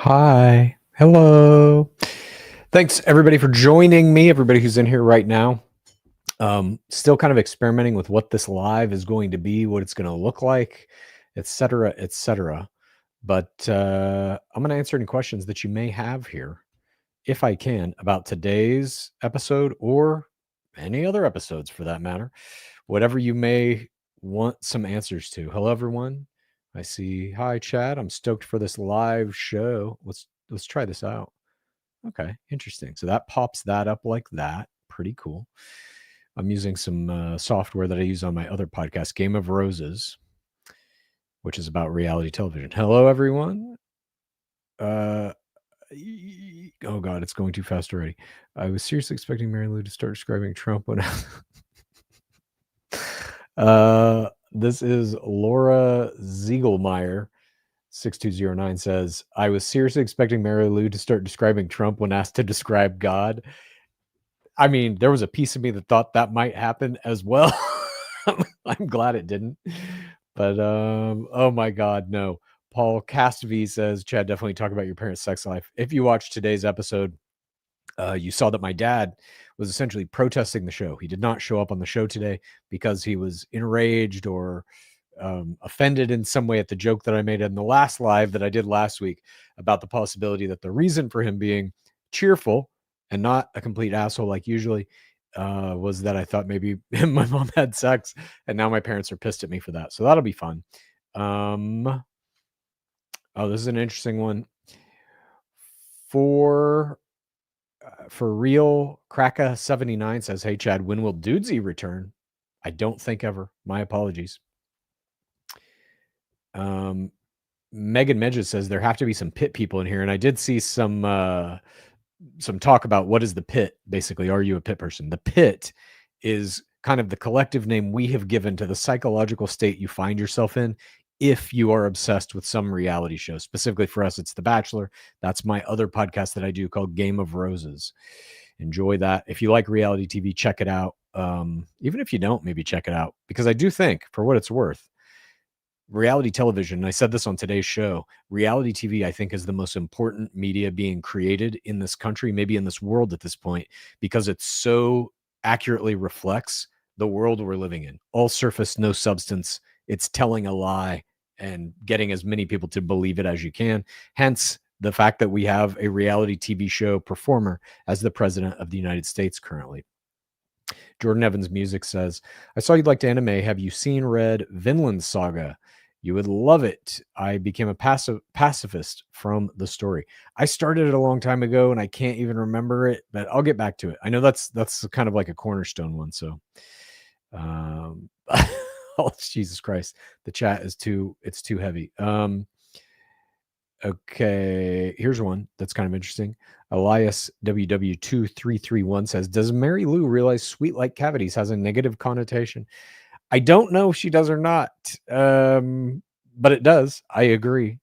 Hi. Hello. Thanks everybody for joining me. Everybody who's in here right now. Still kind of experimenting with what this live is going to be, what it's going to look like, etc., etc. But I'm going to answer any questions that you may have here, if I can, about today's episode or any other episodes for that matter. Whatever you may want some answers to. Hello, everyone. I see. Hi, Chad. I'm stoked for this live show. Let's try this out. Okay, interesting. So that pops that up like that. Pretty cool. I'm using some software that I use on my other podcast, Game of Roses, which is about reality television. Hello, everyone. Oh God, it's going too fast already. I was seriously expecting Mary Lou to start describing Trump when. This is Laura Ziegelmeyer. 6209 says, I was seriously expecting Mary Lou to start describing Trump when asked to describe God. I mean, there was a piece of me that thought that might happen as well. I'm glad it didn't. But oh my God, no. Paul Castvey says, Chad, definitely talk about your parents' sex life. If you watch today's episode, you saw that my dad was essentially protesting the show. He did not show up on the show today because he was enraged or offended in some way at the joke that I made in the last live that I did last week about the possibility that the reason for him being cheerful and not a complete asshole like usually was that I thought maybe him and my mom had sex, and now my parents are pissed at me for that. So that'll be fun. Oh, this is an interesting one. For real, Kraka79 says, hey, Chad, when will Dudesy return? I don't think ever. My apologies. Megan Medges says there have to be some pit people in here. And I did see some talk about what is the pit. Basically, are you a pit person? The pit is kind of the collective name we have given to the psychological state you find yourself in if you are obsessed with some reality show. Specifically for us, it's The Bachelor. That's my other podcast that I do called Game of Roses. Enjoy that. If you like reality TV, check it out. Even if you don't, maybe check it out, because I do think, for what it's worth, reality television, and I said this on today's show, reality TV, I think, is the most important media being created in this country, maybe in this world at this point, because it so accurately reflects the world we're living in. All surface, no substance. It's telling a lie and getting as many people to believe it as you can. Hence, the fact that we have a reality TV show performer as the president of the United States currently. Jordan Evans Music says, I saw you liked anime. Have you seen read Vinland Saga? You would love it. I became a pacifist from the story. I started it a long time ago and I can't even remember it, but I'll get back to it. I know that's kind of like a cornerstone one. So, oh, Jesus Christ, the chat is too heavy. Okay, here's one that's kind of interesting. Elias WW2331 says, does Mary Lou realize sweet like cavities has a negative connotation? I don't know if she does or not, but it does. I agree.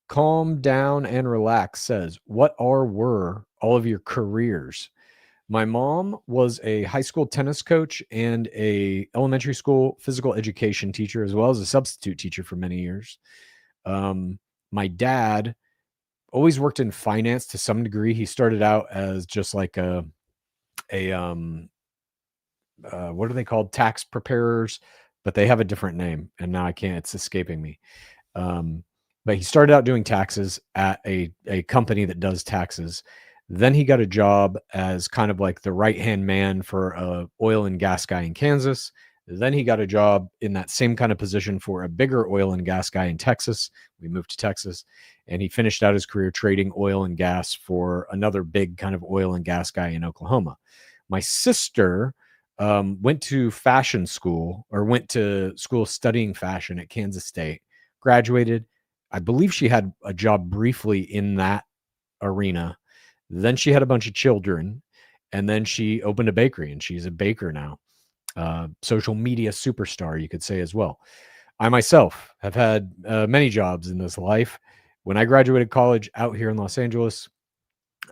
Calm down and relax says, what were all of your careers? My mom was a high school tennis coach and a elementary school physical education teacher, as well as a substitute teacher for many years. My dad always worked in finance to some degree. He started out as just like a what are they called? Tax preparers, but they have a different name, and now it's escaping me. But he started out doing taxes at a company that does taxes. Then he got a job as kind of like the right-hand man for a oil and gas guy in Kansas. Then he got a job in that same kind of position for a bigger oil and gas guy in Texas. We moved to Texas, and he finished out his career trading oil and gas for another big kind of oil and gas guy in Oklahoma. My sister went to fashion school, or went to school studying fashion at Kansas State, graduated. I believe she had a job briefly in that arena. Then she had a bunch of children, and then she opened a bakery, and she's a baker now. Social media superstar, you could say, as well. I myself have had many jobs in this life. When I graduated college out here in Los Angeles,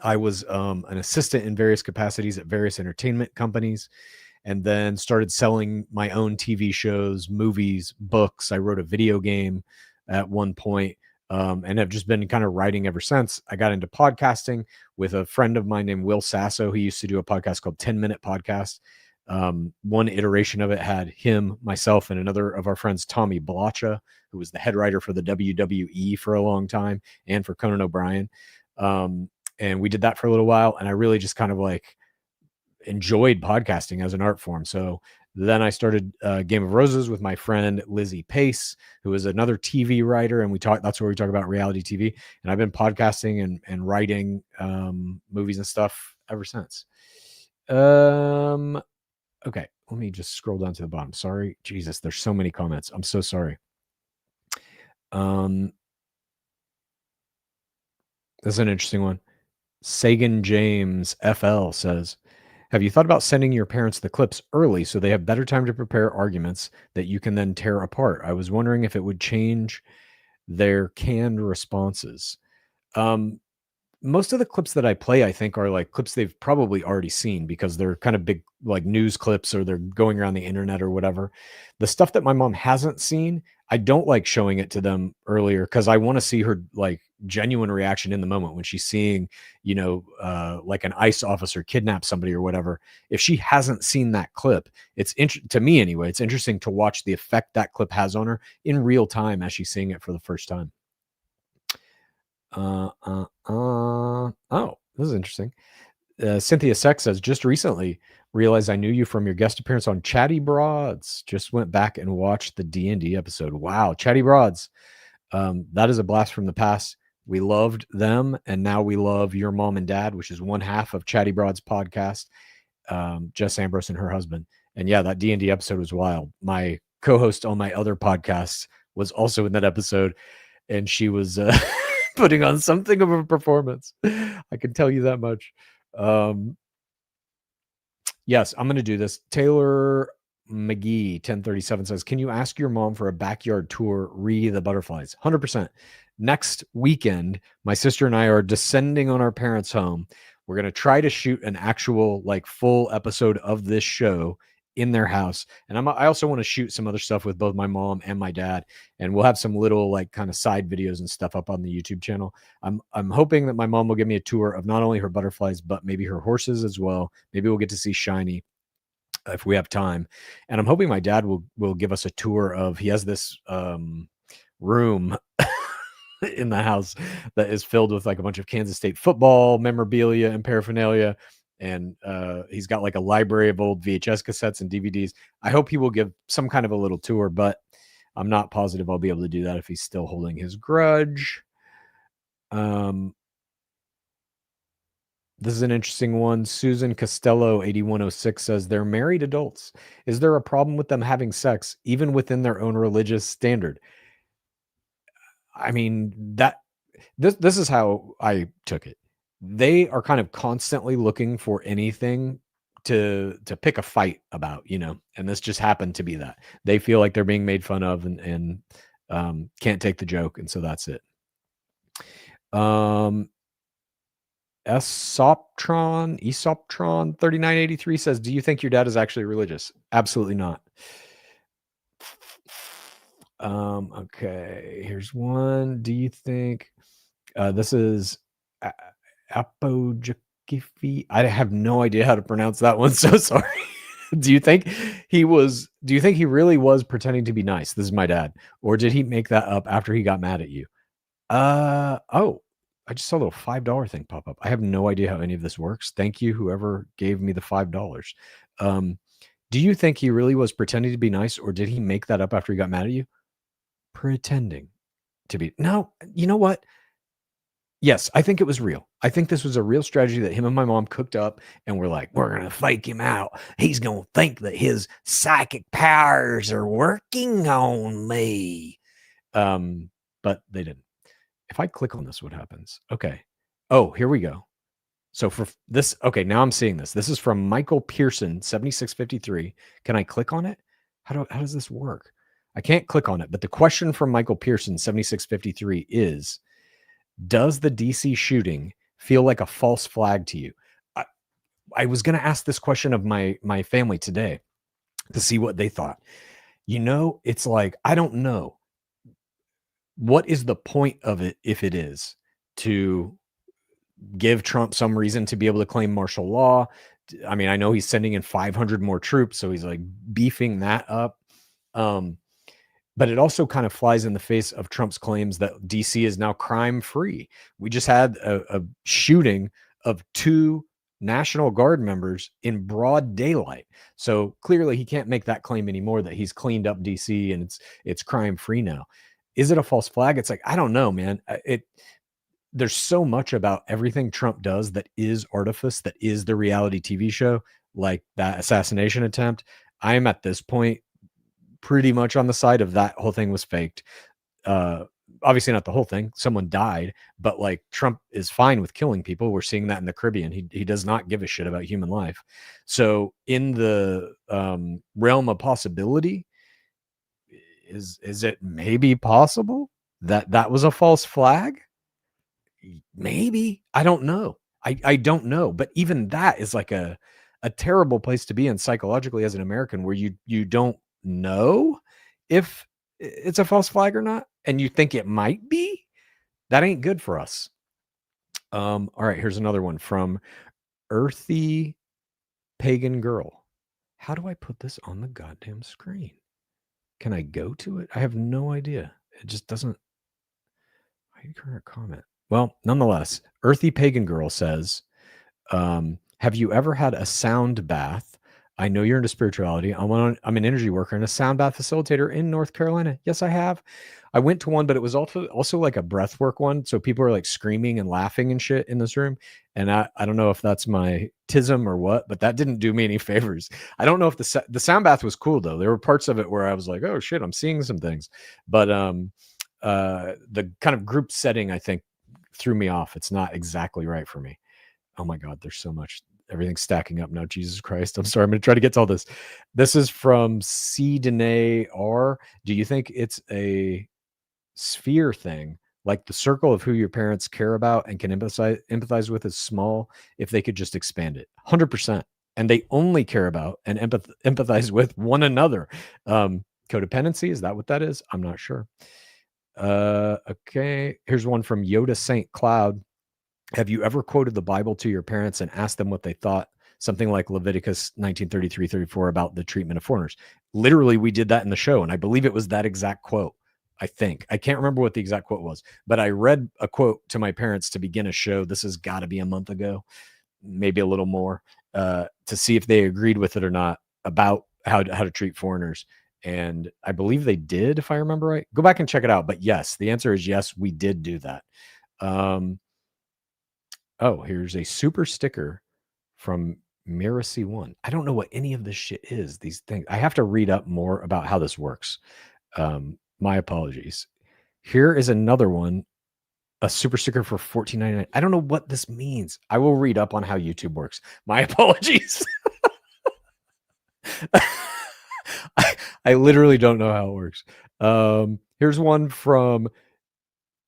I was an assistant in various capacities at various entertainment companies. and then started selling my own TV shows, movies, books. I wrote a video game at one point, and have just been kind of writing ever since. I got into podcasting with a friend of mine named Will Sasso. He used to do a podcast called 10 Minute Podcast. One iteration of it had him, myself, and another of our friends, Tommy Blacha, who was the head writer for the WWE for a long time and for Conan O'Brien. And we did that for a little while, and I really just kind of like enjoyed podcasting as an art form. So then I started Game of Roses with my friend Lizzie Pace, who is another TV writer, and that's where we talk about reality TV. And I've been podcasting and writing movies and stuff ever since. Okay, let me just scroll down to the bottom. Sorry, Jesus, there's so many comments. I'm so sorry. This is an interesting one. Sagan James FL says, have you thought about sending your parents the clips early so they have better time to prepare arguments that you can then tear apart? I was wondering if it would change their canned responses. Most of the clips that I play, I think, are like clips they've probably already seen because they're kind of big, like news clips, or they're going around the internet or whatever. The stuff that my mom hasn't seen, I don't like showing it to them earlier because I want to see her like genuine reaction in the moment when she's seeing, like an ICE officer kidnap somebody or whatever. If she hasn't seen that clip, to me anyway, it's interesting to watch the effect that clip has on her in real time as she's seeing it for the first time. Oh, this is interesting. Cynthia Sex says, just recently realized I knew you from your guest appearance on Chatty Broads. Just went back and watched the D&D episode. Wow, Chatty Broads. That is a blast from the past. We loved them, and now we love Your Mom and Dad, which is one half of Chatty Broads podcast. Jess Ambrose and her husband. And yeah, that D&D episode was wild. My co-host on my other podcast was also in that episode, and she was putting on something of a performance. I can tell you that much. Yes, I'm going to do this. Taylor McGee 1037 says, can you ask your mom for a backyard tour, re the butterflies? 100%. Next weekend, my sister and I are descending on our parents' home. We're going to try to shoot an actual like full episode of this show in their house. And I also want to shoot some other stuff with both my mom and my dad. And we'll have some little like kind of side videos and stuff up on the YouTube channel. I'm hoping that my mom will give me a tour of not only her butterflies, but maybe her horses as well. Maybe we'll get to see Shiny if we have time. And I'm hoping my dad will give us a tour of, he has this room in the house that is filled with like a bunch of Kansas State football memorabilia and paraphernalia. And he's got like a library of old VHS cassettes and DVDs. I hope he will give some kind of a little tour, but I'm not positive I'll be able to do that if he's still holding his grudge. This is an interesting one. Susan Costello 8106 says, they're married adults. Is there a problem with them having sex even within their own religious standard? I mean, this is how I took it. They are kind of constantly looking for anything to pick a fight about, and this just happened to be that. They feel like they're being made fun of and can't take the joke, and so that's it. Esoptron 3983 says, do you think your dad is actually religious? Absolutely not. Okay, here's one. Do you think this is Apojakifi? I have no idea how to pronounce that one. So sorry. Do you think he really was pretending to be nice? This is my dad. Or did he make that up after he got mad at you? Oh, I just saw a little $5 thing pop up. I have no idea how any of this works. Thank you, whoever gave me the $5. Do you think he really was pretending to be nice, or did he make that up after he got mad at you? Pretending to be. No, you know what? Yes, I think it was real. I think this was a real strategy that him and my mom cooked up, and we're like, we're going to fake him out. He's going to think that his psychic powers are working on me. But they didn't. If I click on this, what happens? Okay. Oh, here we go. So for this, okay, now I'm seeing this. This is from Michael Pearson, 7653. Can I click on it? How does this work? I can't click on it, but the question from Michael Pearson, 7653 is, does the DC shooting feel like a false flag to you? I was going to ask this question of my family today to see what they thought. It's like, I don't know. What is the point of it if it is to give Trump some reason to be able to claim martial law? I mean, I know he's sending in 500 more troops, so he's like beefing that up. But it also kind of flies in the face of Trump's claims that DC is now crime free. We just had a shooting of 2 National Guard members in broad daylight. So clearly he can't make that claim anymore that he's cleaned up DC and it's crime free now. Is it a false flag? It's like, I don't know, man. There's so much about everything Trump does that is artifice, that is the reality TV show, like that assassination attempt. I am at this point pretty much on the side of that whole thing was faked. Obviously not the whole thing. Someone died, but like Trump is fine with killing people. We're seeing that in the Caribbean. He does not give a shit about human life. So in the realm of possibility, is it maybe possible that that was a false flag? Maybe. I don't know. I don't know. But even that is like a terrible place to be in psychologically as an American, where you don't know if it's a false flag or not, and you think it might be. That ain't good for us. All right, here's another one from Earthy Pagan Girl. How do I put this on the goddamn screen? Can I go to it? I have no idea. It just doesn't. I current comment. Well, nonetheless, Earthy Pagan Girl says, have you ever had a sound bath? I know you're into spirituality. I'm an energy worker and a sound bath facilitator in North Carolina. Yes, I have. I went to one, but it was also like a breathwork one. So people are like screaming and laughing and shit in this room. And I don't know if that's my tism or what, but that didn't do me any favors. I don't know if the sound bath was cool though. There were parts of it where I was like, oh shit, I'm seeing some things. But the kind of group setting, I think, threw me off. It's not exactly right for me. Oh my God, there's so much. Everything's stacking up now. Jesus Christ. I'm sorry. I'm going to try to get to all this. This is from C. Danae R. Do you think it's a sphere thing? Like the circle of who your parents care about and can empathize with is small if they could just expand it. 100%. And they only care about and empathize with one another. Codependency, is that what that is? I'm not sure. Okay. Here's one from Yoda St. Cloud. Have you ever quoted the Bible to your parents and asked them what they thought? Something like Leviticus 19:33-34 about the treatment of foreigners. Literally, we did that in the show, and I believe it was that exact quote. I think. I can't remember what the exact quote was, but I read a quote to my parents to begin a show. This has got to be a month ago, maybe a little more, to see if they agreed with it or not about how to treat foreigners. And I believe they did, if I remember right. Go back and check it out. But yes, the answer is yes, we did do that. Oh, here's a super sticker from Miracy1. I don't know what any of this shit is. These things. I have to read up more about how this works. My apologies. Here is another one, a super sticker for $14.99. I don't know what this means. I will read up on how YouTube works. My apologies. I literally don't know how it works. Here's one from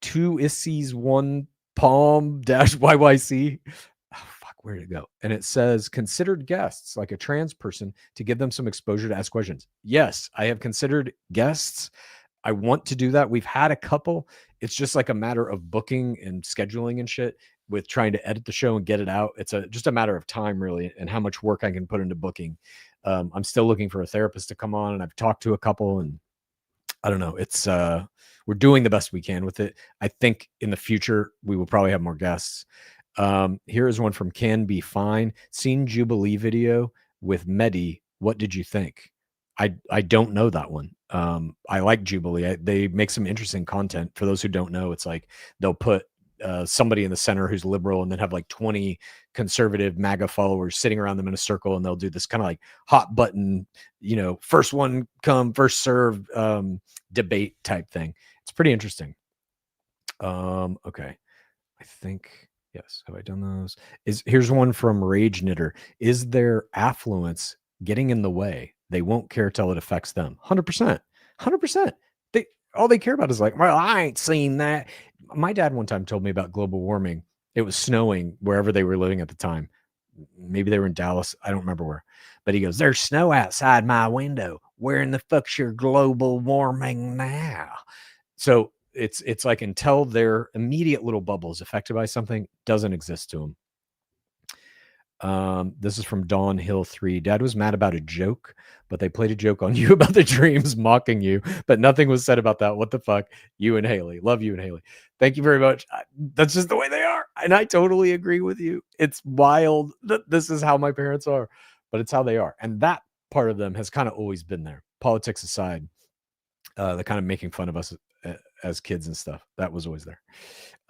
2isses1 palm -YYC. Oh, fuck, where did it go? And it says, considered guests, like a trans person, to give them some exposure to ask questions. Yes, I have considered guests. I want to do that. We've had a couple. It's just like a matter of booking and scheduling and shit with trying to edit the show and get it out. It's just a matter of time, really, and how much work I can put into booking. I'm still looking for a therapist to come on, and I've talked to a couple, and I don't know. It's we're doing the best we can with it. I think in the future we will probably have more guests. Here is one from Can Be Fine. Seen Jubilee video with Medi. What did you think? I don't know that one. I like Jubilee. They make some interesting content. For those who don't know, it's like they'll put somebody in the center who's liberal and then have like 20 conservative MAGA followers sitting around them in a circle, and they'll do this kind of like hot button, first one come, first serve debate type thing. It's pretty interesting. Okay. I think, yes. Have I done those? Here's one from Rage Knitter. Is their affluence getting in the way? They won't care till it affects them. 100%. 100%. All they care about is like, well, I ain't seen that. My dad one time told me about global warming. It was snowing wherever they were living at the time. maybe they were in Dallas. I don't remember where. But he goes, "There's snow outside my window. Where in the fuck's your global warming now?" So it's like until their immediate little bubble is affected by something, doesn't exist to them. This is from Dawn Hill 3. Dad was mad about a joke, but they played a joke on you about the dreams, mocking you, but nothing was said about that. What the fuck? You and Haley. Love you and Haley. Thank you very much. That's just the way they are. And I totally agree with you. It's wild that this is how my parents are, but it's how they are. And that part of them has kind of always been there. Politics aside, the kind of making fun of us as kids and stuff. That was always there.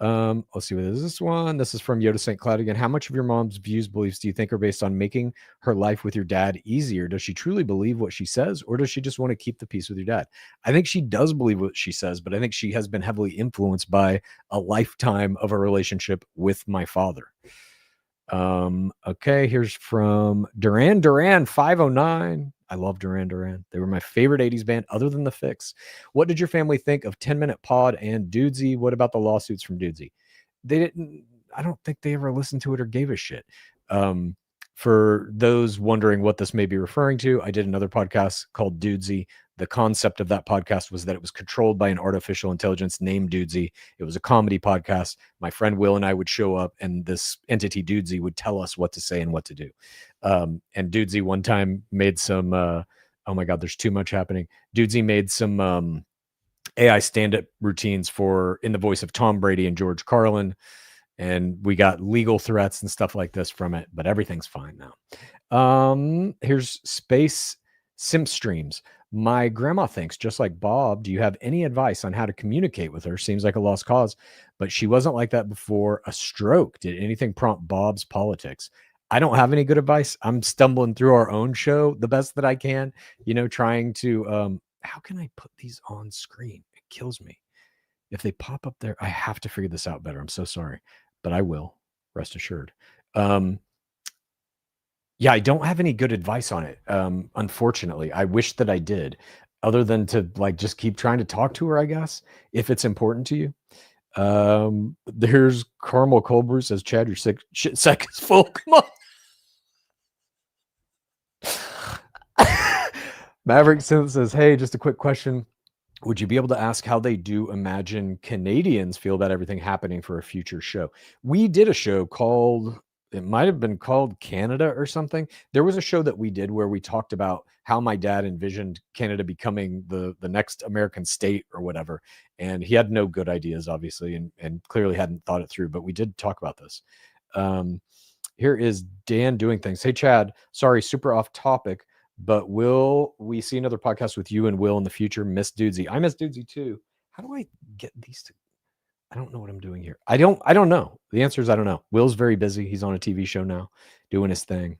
Let's see what is this one. This is from Yoda St. Cloud again. How much of your mom's views, beliefs do you think are based on making her life with your dad easier? Does she truly believe what she says, or does she just want to keep the peace with your dad? I think she does believe what she says, but I think she has been heavily influenced by a lifetime of a relationship with my father. Okay, here's from Duran 509. I love Duran. They were my favorite 80s band other than The Fix. What did your family think of 10-Minute Pod and Dudesy? What about the lawsuits from Dudesy? They didn't, I don't think they ever listened to it or gave a shit. For those wondering what this may be referring to, I did another podcast called Dudesy. The concept of that podcast was that it was controlled by an artificial intelligence named Dudesy. It was a comedy podcast. My friend Will and I would show up, and this entity Dudesy would tell us what to say and what to do. And Dudesy one time made some, oh my God, there's too much happening. Dudesy made some AI stand-up routines in the voice of Tom Brady and George Carlin. And we got legal threats and stuff like this from it, but everything's fine now. Here's Space Simp Streams. My grandma thinks, just like Bob, do you have any advice on how to communicate with her? Seems like a lost cause, but she wasn't like that before a stroke. Did anything prompt Bob's politics? I don't have any good advice. I'm stumbling through our own show the best that I can, trying to, how can I put these on screen? It kills me. If they pop up there, I have to figure this out better. I'm so sorry, but I will, rest assured. Yeah, I don't have any good advice on it. Unfortunately, I wish that I did, other than to just keep trying to talk to her, I guess, if it's important to you. There's Carmel Colbrew says, Chad, your shit sack is full. Come on. Maverick says, hey, just a quick question. Would you be able to ask how they do imagine Canadians feel about everything happening for a future show? We did a show called, it might have been called Canada or something. There was a show that we did where we talked about how my dad envisioned Canada becoming the next American state or whatever. And he had no good ideas, obviously, and clearly hadn't thought it through, but we did talk about this. Here is Dan doing things. Hey, Chad, sorry, super off topic, but will we see another podcast with you and Will in the future? Miss Dudesy. I miss Dudesy too. How do I get these two? I don't know what I'm doing here. I don't know. The answer is I don't know. Will's very busy. He's on a TV show now doing his thing.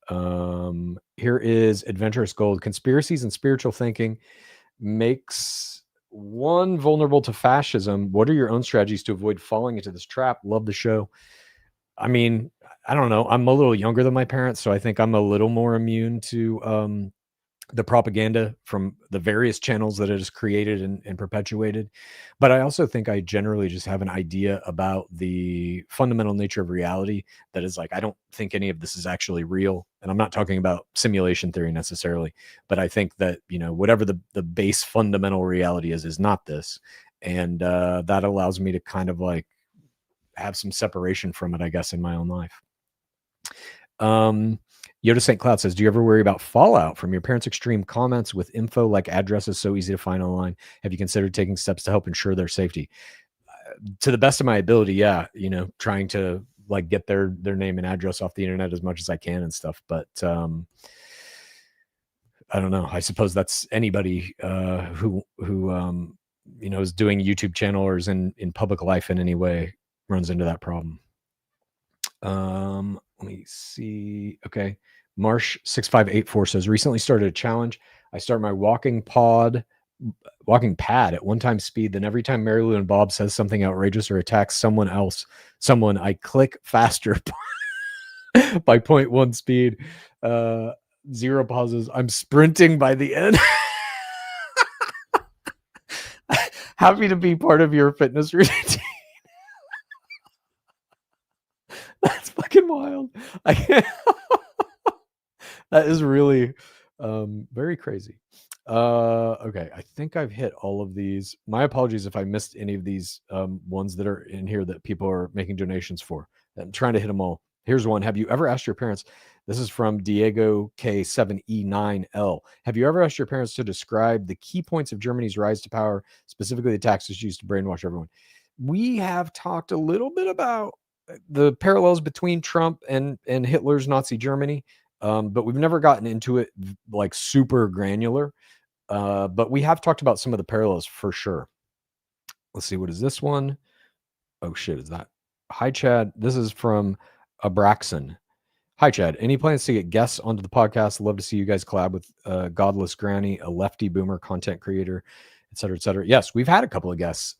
Here is Adventurous Gold. Conspiracies and spiritual thinking makes one vulnerable to fascism. What are your own strategies to avoid falling into this trap? Love the show. I mean, I don't know. I'm a little younger than my parents, so I think I'm a little more immune to the propaganda from the various channels that it has created and perpetuated. But I also think I generally just have an idea about the fundamental nature of reality that is I don't think any of this is actually real. And I'm not talking about simulation theory necessarily, but I think that, whatever the base fundamental reality is not this. And that allows me to kind of have some separation from it, I guess, in my own life. Yoda St. Cloud says, do you ever worry about fallout from your parents' extreme comments with info like addresses so easy to find online? Have you considered taking steps to help ensure their safety? To the best of my ability, yeah, trying to get their name and address off the internet as much as I can and stuff. But I don't know. I suppose that's anybody who is doing a YouTube channel or is in public life in any way runs into that problem. Let me see. Okay. Marsh 6584 says, recently started a challenge. I start my walking pad at 1x speed. Then every time Mary Lou and Bob says something outrageous or attacks someone, I click faster by 0.1 speed. 0 pauses. I'm sprinting by the end. Happy to be part of your fitness routine. That's fucking wild. I can't. That is really very crazy. Okay, I think I've hit all of these. My apologies if I missed any of these ones that are in here that people are making donations for. I'm trying to hit them all. Here's one. Have you ever asked your parents? This is from Diego K7E9L. Have you ever asked your parents to describe the key points of Germany's rise to power, specifically the taxes used to brainwash everyone? We have talked a little bit about the parallels between Trump and Hitler's Nazi Germany, but we've never gotten into it like super granular. But we have talked about some of the parallels for sure. Let's see, what is this one? Oh shit, is that? Hi Chad, this is from Abraxon. Hi Chad, any plans to get guests onto the podcast? Love to see you guys collab with Godless Granny, a lefty boomer content creator, et cetera, et cetera. Yes, we've had a couple of guests.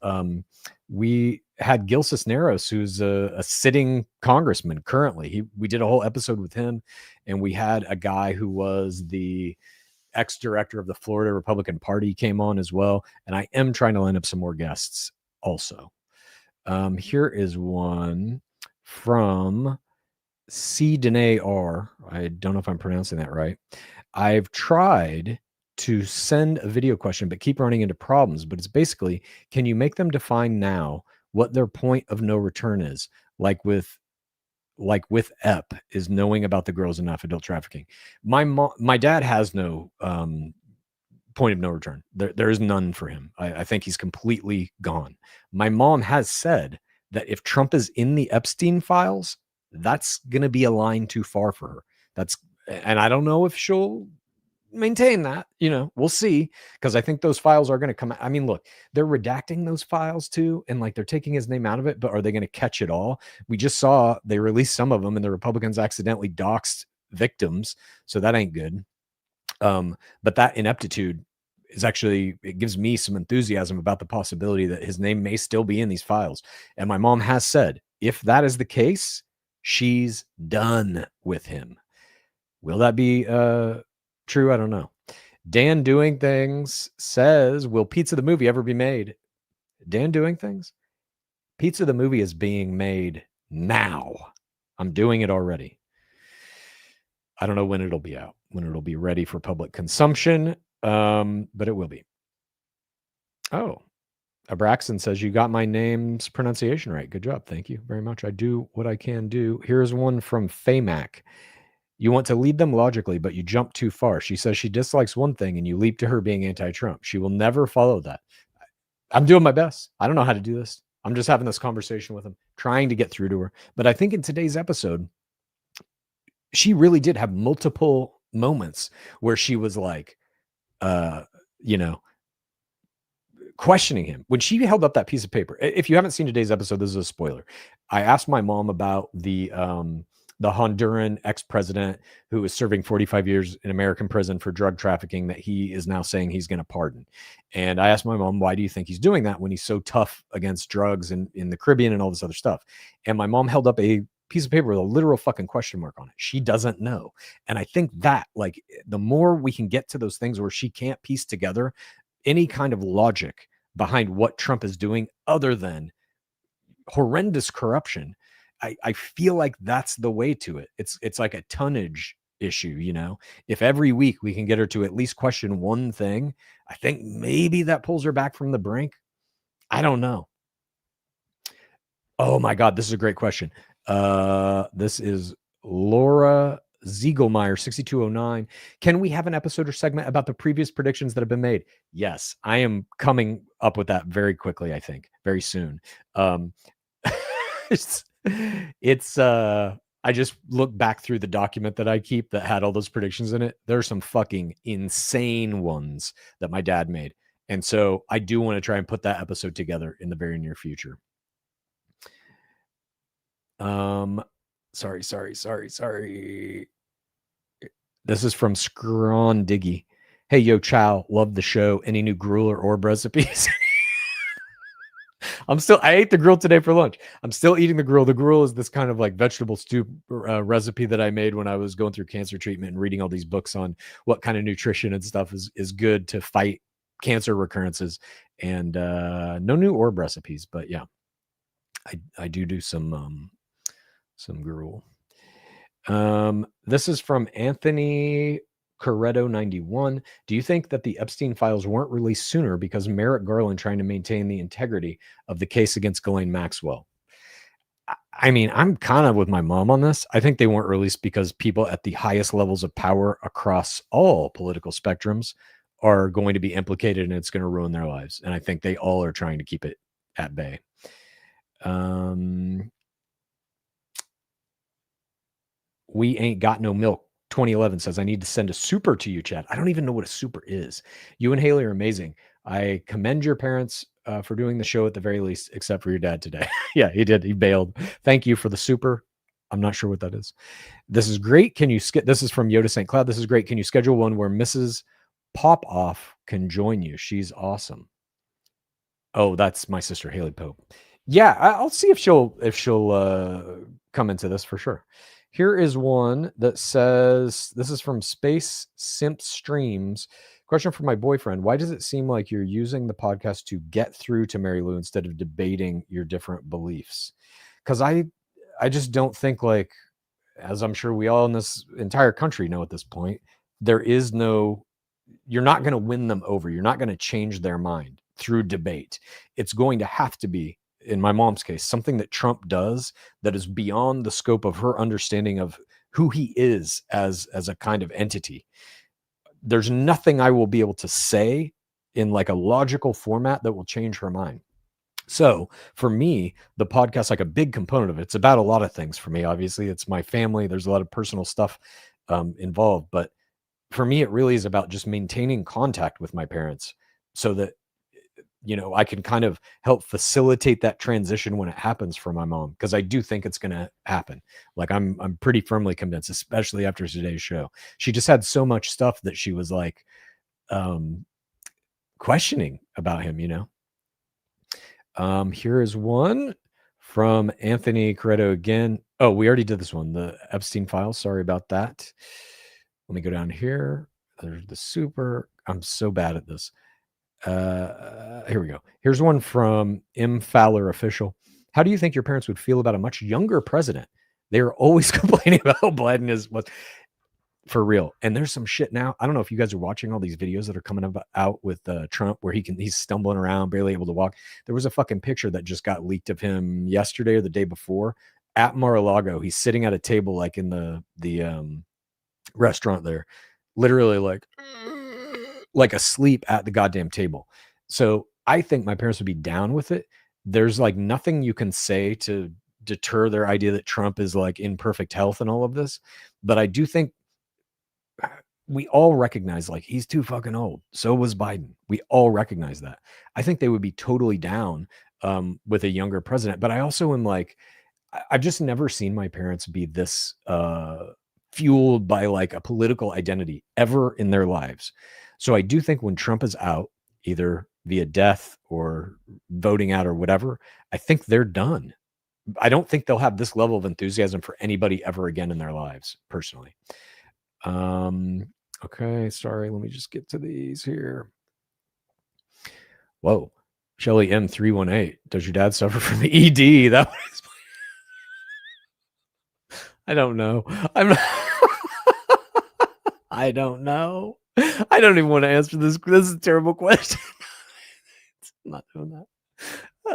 We had Gil Cisneros, who's a sitting congressman currently. We did a whole episode with him, and we had a guy who was the ex-director of the Florida Republican Party came on as well. And I am trying to line up some more guests also. Here is one from C. Danae R. I don't know if I'm pronouncing that right. I've tried to send a video question, but keep running into problems. But it's basically, can you make them define now what their point of no return is? Like with EP is knowing about the girls and adult trafficking. My dad has no point of no return. There is none for him. I think he's completely gone. My mom has said that if Trump is in the Epstein files, that's going to be a line too far for her. And I don't know if she'll maintain that. We'll see, because I think those files are going to come out. I mean, look, they're redacting those files too, and like they're taking his name out of it, but are they going to catch it all? We just saw they released some of them, and the Republicans accidentally doxed victims, so that ain't good. But that ineptitude is actually, it gives me some enthusiasm about the possibility that his name may still be in these files. And my mom has said, if that is the case, she's done with him. Will that be true? I don't know. Dan Doing Things says, will Pizza the Movie ever be made? Dan Doing Things? Pizza the Movie is being made now. I'm doing it already. I don't know when it'll be out, when it'll be ready for public consumption, but it will be. Oh, Abraxon says, you got my name's pronunciation right. Good job. Thank you very much. I do what I can do. Here's one from Faymac. You want to lead them logically, but you jump too far. She says she dislikes one thing and you leap to her being anti-Trump. She will never follow that. I'm doing my best. I don't know how to do this. I'm just having this conversation with him, trying to get through to her. But I think in today's episode, she really did have multiple moments where she was like, questioning him. When she held up that piece of paper, if you haven't seen today's episode, this is a spoiler. I asked my mom about the Honduran ex-president who is serving 45 years in American prison for drug trafficking that he is now saying he's going to pardon. And I asked my mom, why do you think he's doing that when he's so tough against drugs in the Caribbean and all this other stuff? And my mom held up a piece of paper with a literal fucking question mark on it. She doesn't know. And I think that, like, the more we can get to those things where she can't piece together any kind of logic behind what Trump is doing other than horrendous corruption, I feel like that's the way to it. It's like a tonnage issue, If every week we can get her to at least question one thing, I think maybe that pulls her back from the brink. I don't know. Oh my God, this is a great question. This is Laura Ziegelmeyer, 6209. Can we have an episode or segment about the previous predictions that have been made? Yes, I am coming up with that very quickly, I think, very soon. I just look back through the document that I keep that had all those predictions in it. There are some fucking insane ones that my dad made. And so I do want to try and put that episode together in the very near future. Sorry. This is from Scrawn Diggy. Hey, yo, Chow, love the show. Any new gruel or orb recipes? I ate the gruel today for lunch. I'm still eating the gruel. The gruel is this kind of like vegetable stew recipe that I made when I was going through cancer treatment and reading all these books on what kind of nutrition and stuff is good to fight cancer recurrences. And no new orb recipes, but yeah, I do some gruel. This is from Anthony Corretto 91. Do you think that the Epstein files weren't released sooner because Merrick Garland trying to maintain the integrity of the case against Ghislaine Maxwell? I mean, I'm kind of with my mom on this. I think they weren't released because people at the highest levels of power across all political spectrums are going to be implicated and it's going to ruin their lives. And I think they all are trying to keep it at bay. We ain't got no milk. 2011 says, I need to send a super to you, Chad. I don't even know what a super is. You and Haley are amazing. I commend your parents for doing the show at the very least, except for your dad today. Yeah, he did. He bailed. Thank you for the super. I'm not sure what that is. This is great. Can you this is from Yoda St. Cloud. This is great. Can you schedule one where Mrs. Popoff can join you? She's awesome. Oh, that's my sister Haley Pope. Yeah, I'll see if she'll come into this for sure. Here is one that says, this is from Space Simp Streams. Question for my boyfriend. Why does it seem like you're using the podcast to get through to Mary Lou instead of debating your different beliefs? Because I just don't think, like, as I'm sure we all in this entire country know at this point, there is no, you're not going to win them over. You're not going to change their mind through debate. It's going to have to be, in my mom's case, something that Trump does that is beyond the scope of her understanding of who he is as a kind of entity. There's nothing I will be able to say in like a logical format that will change her mind. So for me, the podcast, like a big component of it, it's about a lot of things for me. Obviously, it's my family. There's a lot of personal stuff involved, but for me, it really is about just maintaining contact with my parents so that, you know, I can kind of help facilitate that transition when it happens for my mom, because I do think it's going to happen. Like I'm pretty firmly convinced, especially after today's show. She just had so much stuff that she was like questioning about him, you know. Here is one from Anthony Corretto again. Oh, we already did this one, the Epstein files. Sorry about that. Let me go down here. There's the super. I'm so bad at this. Here we go. Here's one from M. Fowler Official. How do you think your parents would feel about a much younger president? They are always complaining about how Biden is for real. And there's some shit now. I don't know if you guys are watching all these videos that are coming out with Trump where he's stumbling around, barely able to walk. There was a fucking picture that just got leaked of him yesterday or the day before at Mar-a-Lago. He's sitting at a table like in the restaurant there, literally like asleep at the goddamn table. So I think my parents would be down with it. There's like nothing you can say to deter their idea that Trump is like in perfect health and all of this. But I do think we all recognize like he's too fucking old. So was Biden. We all recognize that. I think they would be totally down with a younger president. But I also am like, I've just never seen my parents be this fueled by like a political identity ever in their lives. So I do think when Trump is out, either via death or voting out or whatever, I think they're done. I don't think they'll have this level of enthusiasm for anybody ever again in their lives, personally. Okay, sorry, let me just get to these here. Whoa. Shelly M318. Does your dad suffer from ED? That was I don't know. I'm not I don't know. I don't even want to answer this. This is a terrible question. I'm not doing that.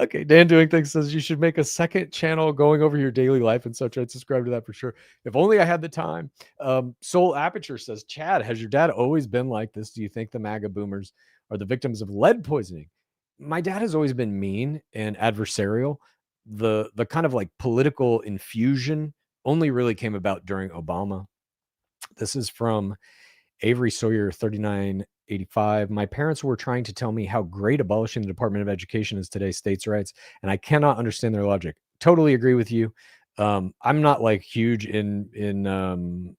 Okay, Dan Doing Things says you should make a second channel going over your daily life and such. I'd subscribe to that for sure. If only I had the time. Soul Aperture says, Chad, has your dad always been like this? Do you think the MAGA boomers are the victims of lead poisoning? My dad has always been mean and adversarial. The kind of like political infusion only really came about during Obama. This is from Avery Sawyer 3985. My parents were trying to tell me how great abolishing the Department of Education is today, states' rights, and I cannot understand their logic. Totally agree with you. I'm not like huge in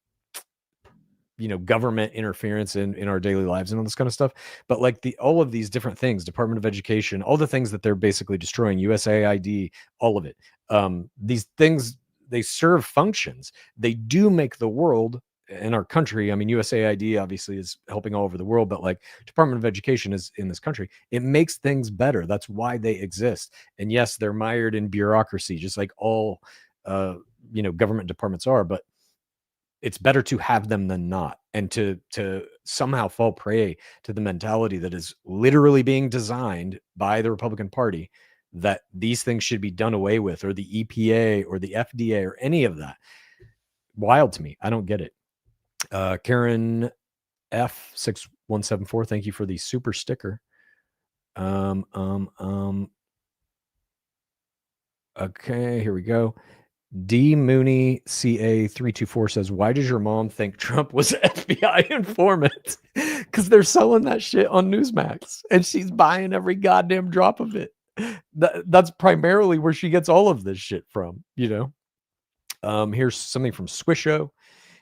government interference in our daily lives and all this kind of stuff, but like all of these different things, Department of Education, all the things that they're basically destroying, USAID, all of it. These things, they serve functions. They do make the world in our country. I mean, USAID obviously is helping all over the world, but like Department of Education is in this country. It makes things better. That's why they exist. And yes, they're mired in bureaucracy, just like all, government departments are. But it's better to have them than not, and to somehow fall prey to the mentality that is literally being designed by the Republican Party, that these things should be done away with, or the EPA or the FDA or any of that. Wild to me. I don't get it. Karen F6174, thank you for the super sticker. Okay, here we go. D Mooney CA324 says, why does your mom think Trump was an FBI informant? Because they're selling that shit on Newsmax, and she's buying every goddamn drop of it. That's primarily where she gets all of this shit from, you know. Here's something from Swisho.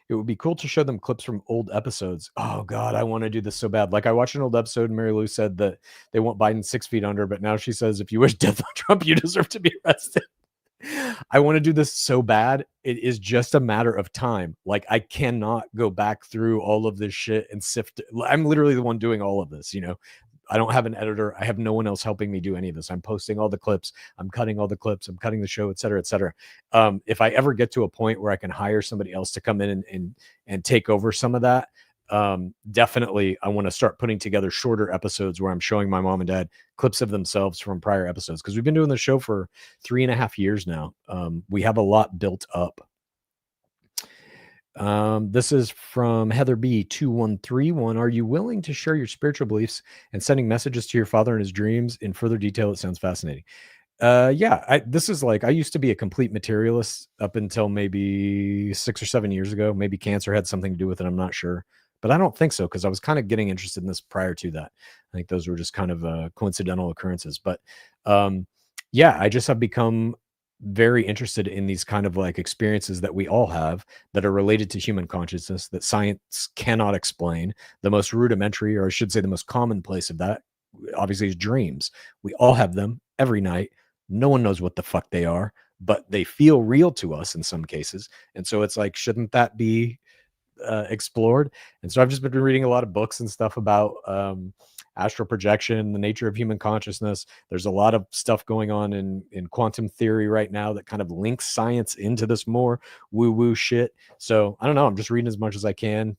It would be cool to show them clips from old episodes. Oh God, I want to do this so bad. Like, I watched an old episode and Mary Lou said that they want Biden 6 feet under, but now she says, if you wish death on Trump, you deserve to be arrested. I want to do this so bad. It is just a matter of time. Like, I cannot go back through all of this shit and sift. I'm literally the one doing all of this, you know. I don't have an editor. I have no one else helping me do any of this. I'm posting all the clips. I'm cutting all the clips. I'm cutting the show, et cetera, et cetera. If I ever get to a point where I can hire somebody else to come in and take over some of that, definitely I want to start putting together shorter episodes where I'm showing my mom and dad clips of themselves from prior episodes, because we've been doing the show for 3.5 years now. We have a lot built up. This is from Heather B2131. Are you willing to share your spiritual beliefs and sending messages to your father in his dreams in further detail? It sounds fascinating. Yeah, this is like, I used to be a complete materialist up until maybe 6 or 7 years ago. Maybe cancer had something to do with it. I'm not sure, but I don't think so, because I was kind of getting interested in this prior to that. I think those were just kind of coincidental occurrences. But yeah, I just have become very interested in these kind of like experiences that we all have that are related to human consciousness that science cannot explain. The most rudimentary, or I should say the most commonplace of that, obviously, is dreams. We all have them every night. No one knows what the fuck they are, but they feel real to us in some cases. And so it's like, shouldn't that be explored? And so I've just been reading a lot of books and stuff about astral projection, the nature of human consciousness. There's a lot of stuff going on in quantum theory right now that kind of links science into this more woo-woo shit. So I don't know. I'm just reading as much as I can,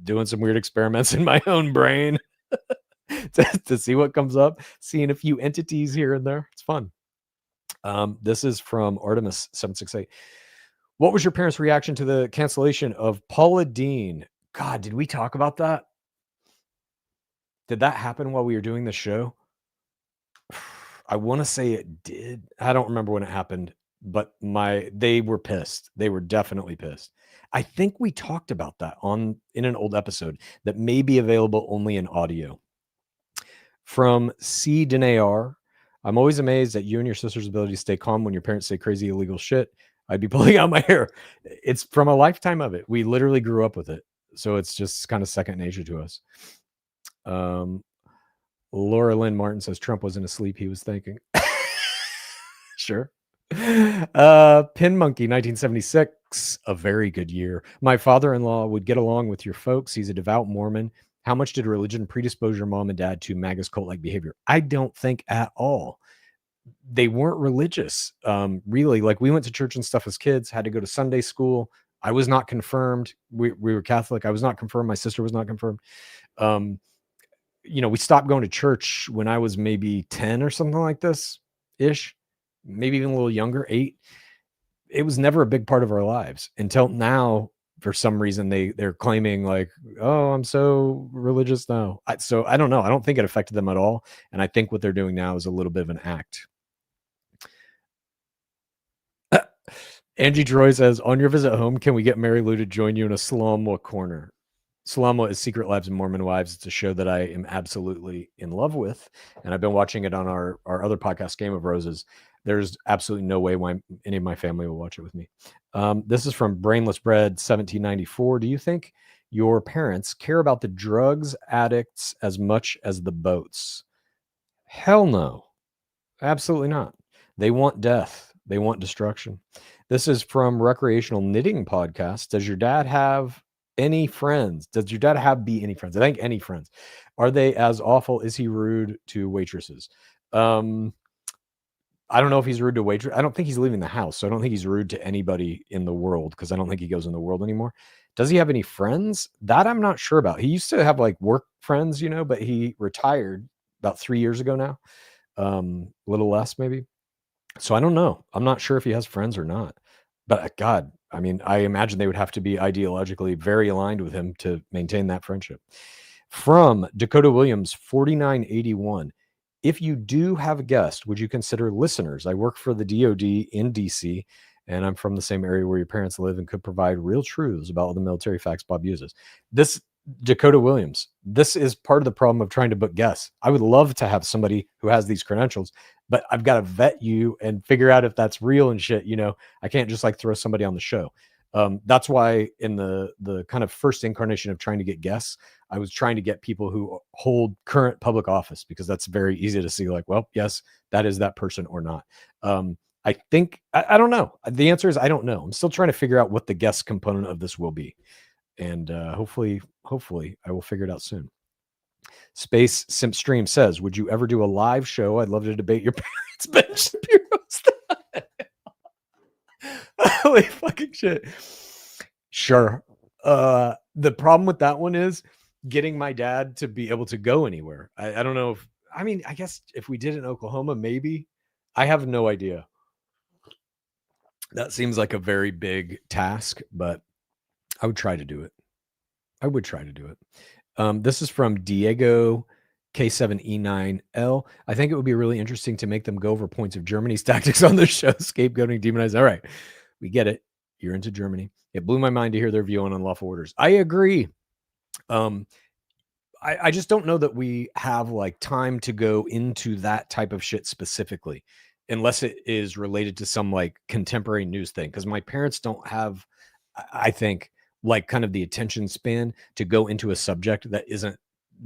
doing some weird experiments in my own brain to see what comes up, seeing a few entities here and there. It's fun. This is from Artemis 768. What was your parents' reaction to the cancellation of Paula Deen? God, did we talk about that? Did that happen while we were doing the show? I want to say it did. I don't remember when it happened, but they were pissed. They were definitely pissed. I think we talked about that in an old episode that may be available only in audio. From C. Denayer, I'm always amazed at you and your sister's ability to stay calm when your parents say crazy illegal shit. I'd be pulling out my hair. It's from a lifetime of it. We literally grew up with it. So it's just kind of second nature to us. Laura Lynn Martin says Trump wasn't asleep. He was thinking. Sure. Pin Monkey 1976, a very good year. My father-in-law would get along with your folks. He's a devout Mormon. How much did religion predispose your mom and dad to MAGA's cult-like behavior? I don't think at all. They weren't religious. Really, like, we went to church and stuff as kids, had to go to Sunday school. I was not confirmed. We were Catholic. I was not confirmed. My sister was not confirmed. You know, we stopped going to church when I was maybe 10 or something like this ish, maybe even a little younger, 8. It was never a big part of our lives until now. For some reason, they're claiming like, oh, I'm so religious now. So I don't know. I don't think it affected them at all. And I think what they're doing now is a little bit of an act. Angie Troy says, on your visit home, can we get Mary Lou to join you in a Salamwa corner? Salamwa is Secret Lives of Mormon Wives. It's a show that I am absolutely in love with. And I've been watching it on our other podcast, Game of Roses. There's absolutely no way why any of my family will watch it with me. This is from Brainless Bread 1794. Do you think your parents care about the drugs addicts as much as the boats? Hell no. Absolutely not. They want death. They want destruction. This is from Recreational Knitting Podcast. Does your dad have any friends? Does your dad have any friends? I think any friends. Are they as awful? Is he rude to waitresses? I don't know if he's rude to waitress. I don't think he's leaving the house, so I don't think he's rude to anybody in the world because I don't think he goes in the world anymore. Does he have any friends? That I'm not sure about. He used to have like work friends, but he retired about 3 years ago now. A little less maybe. So I don't know. I'm not sure if he has friends or not. But God, I mean, I imagine they would have to be ideologically very aligned with him to maintain that friendship. From Dakota Williams, 4981. If you do have a guest, would you consider listeners? I work for the DoD in DC, and I'm from the same area where your parents live and could provide real truths about all the military facts Bob uses. This Dakota Williams, this is part of the problem of trying to book guests. I would love to have somebody who has these credentials, but I've got to vet you and figure out if that's real and shit. I can't just like throw somebody on the show. That's why in the kind of first incarnation of trying to get guests, I was trying to get people who hold current public office, because that's very easy to see like, well, yes, that is that person or not. I think, I don't know. The answer is, I don't know. I'm still trying to figure out what the guest component of this will be. And hopefully I will figure it out soon. Space Simp Stream says, would you ever do a live show? I'd love to debate your parents' Ben Shapiro style. Holy fucking shit. Sure. The problem with that one is getting my dad to be able to go anywhere. I don't know if, I guess if we did it in Oklahoma, maybe. I have no idea. That seems like a very big task, but I would try to do it. This is from Diego K7E9L. I think it would be really interesting to make them go over points of Germany's tactics on the show, scapegoating, demonized. All right, we get it. You're into Germany. It blew my mind to hear their view on unlawful orders. I agree. I just don't know that we have like time to go into that type of shit specifically, unless it is related to some like contemporary news thing. Because my parents don't have, I think, like kind of the attention span to go into a subject that isn't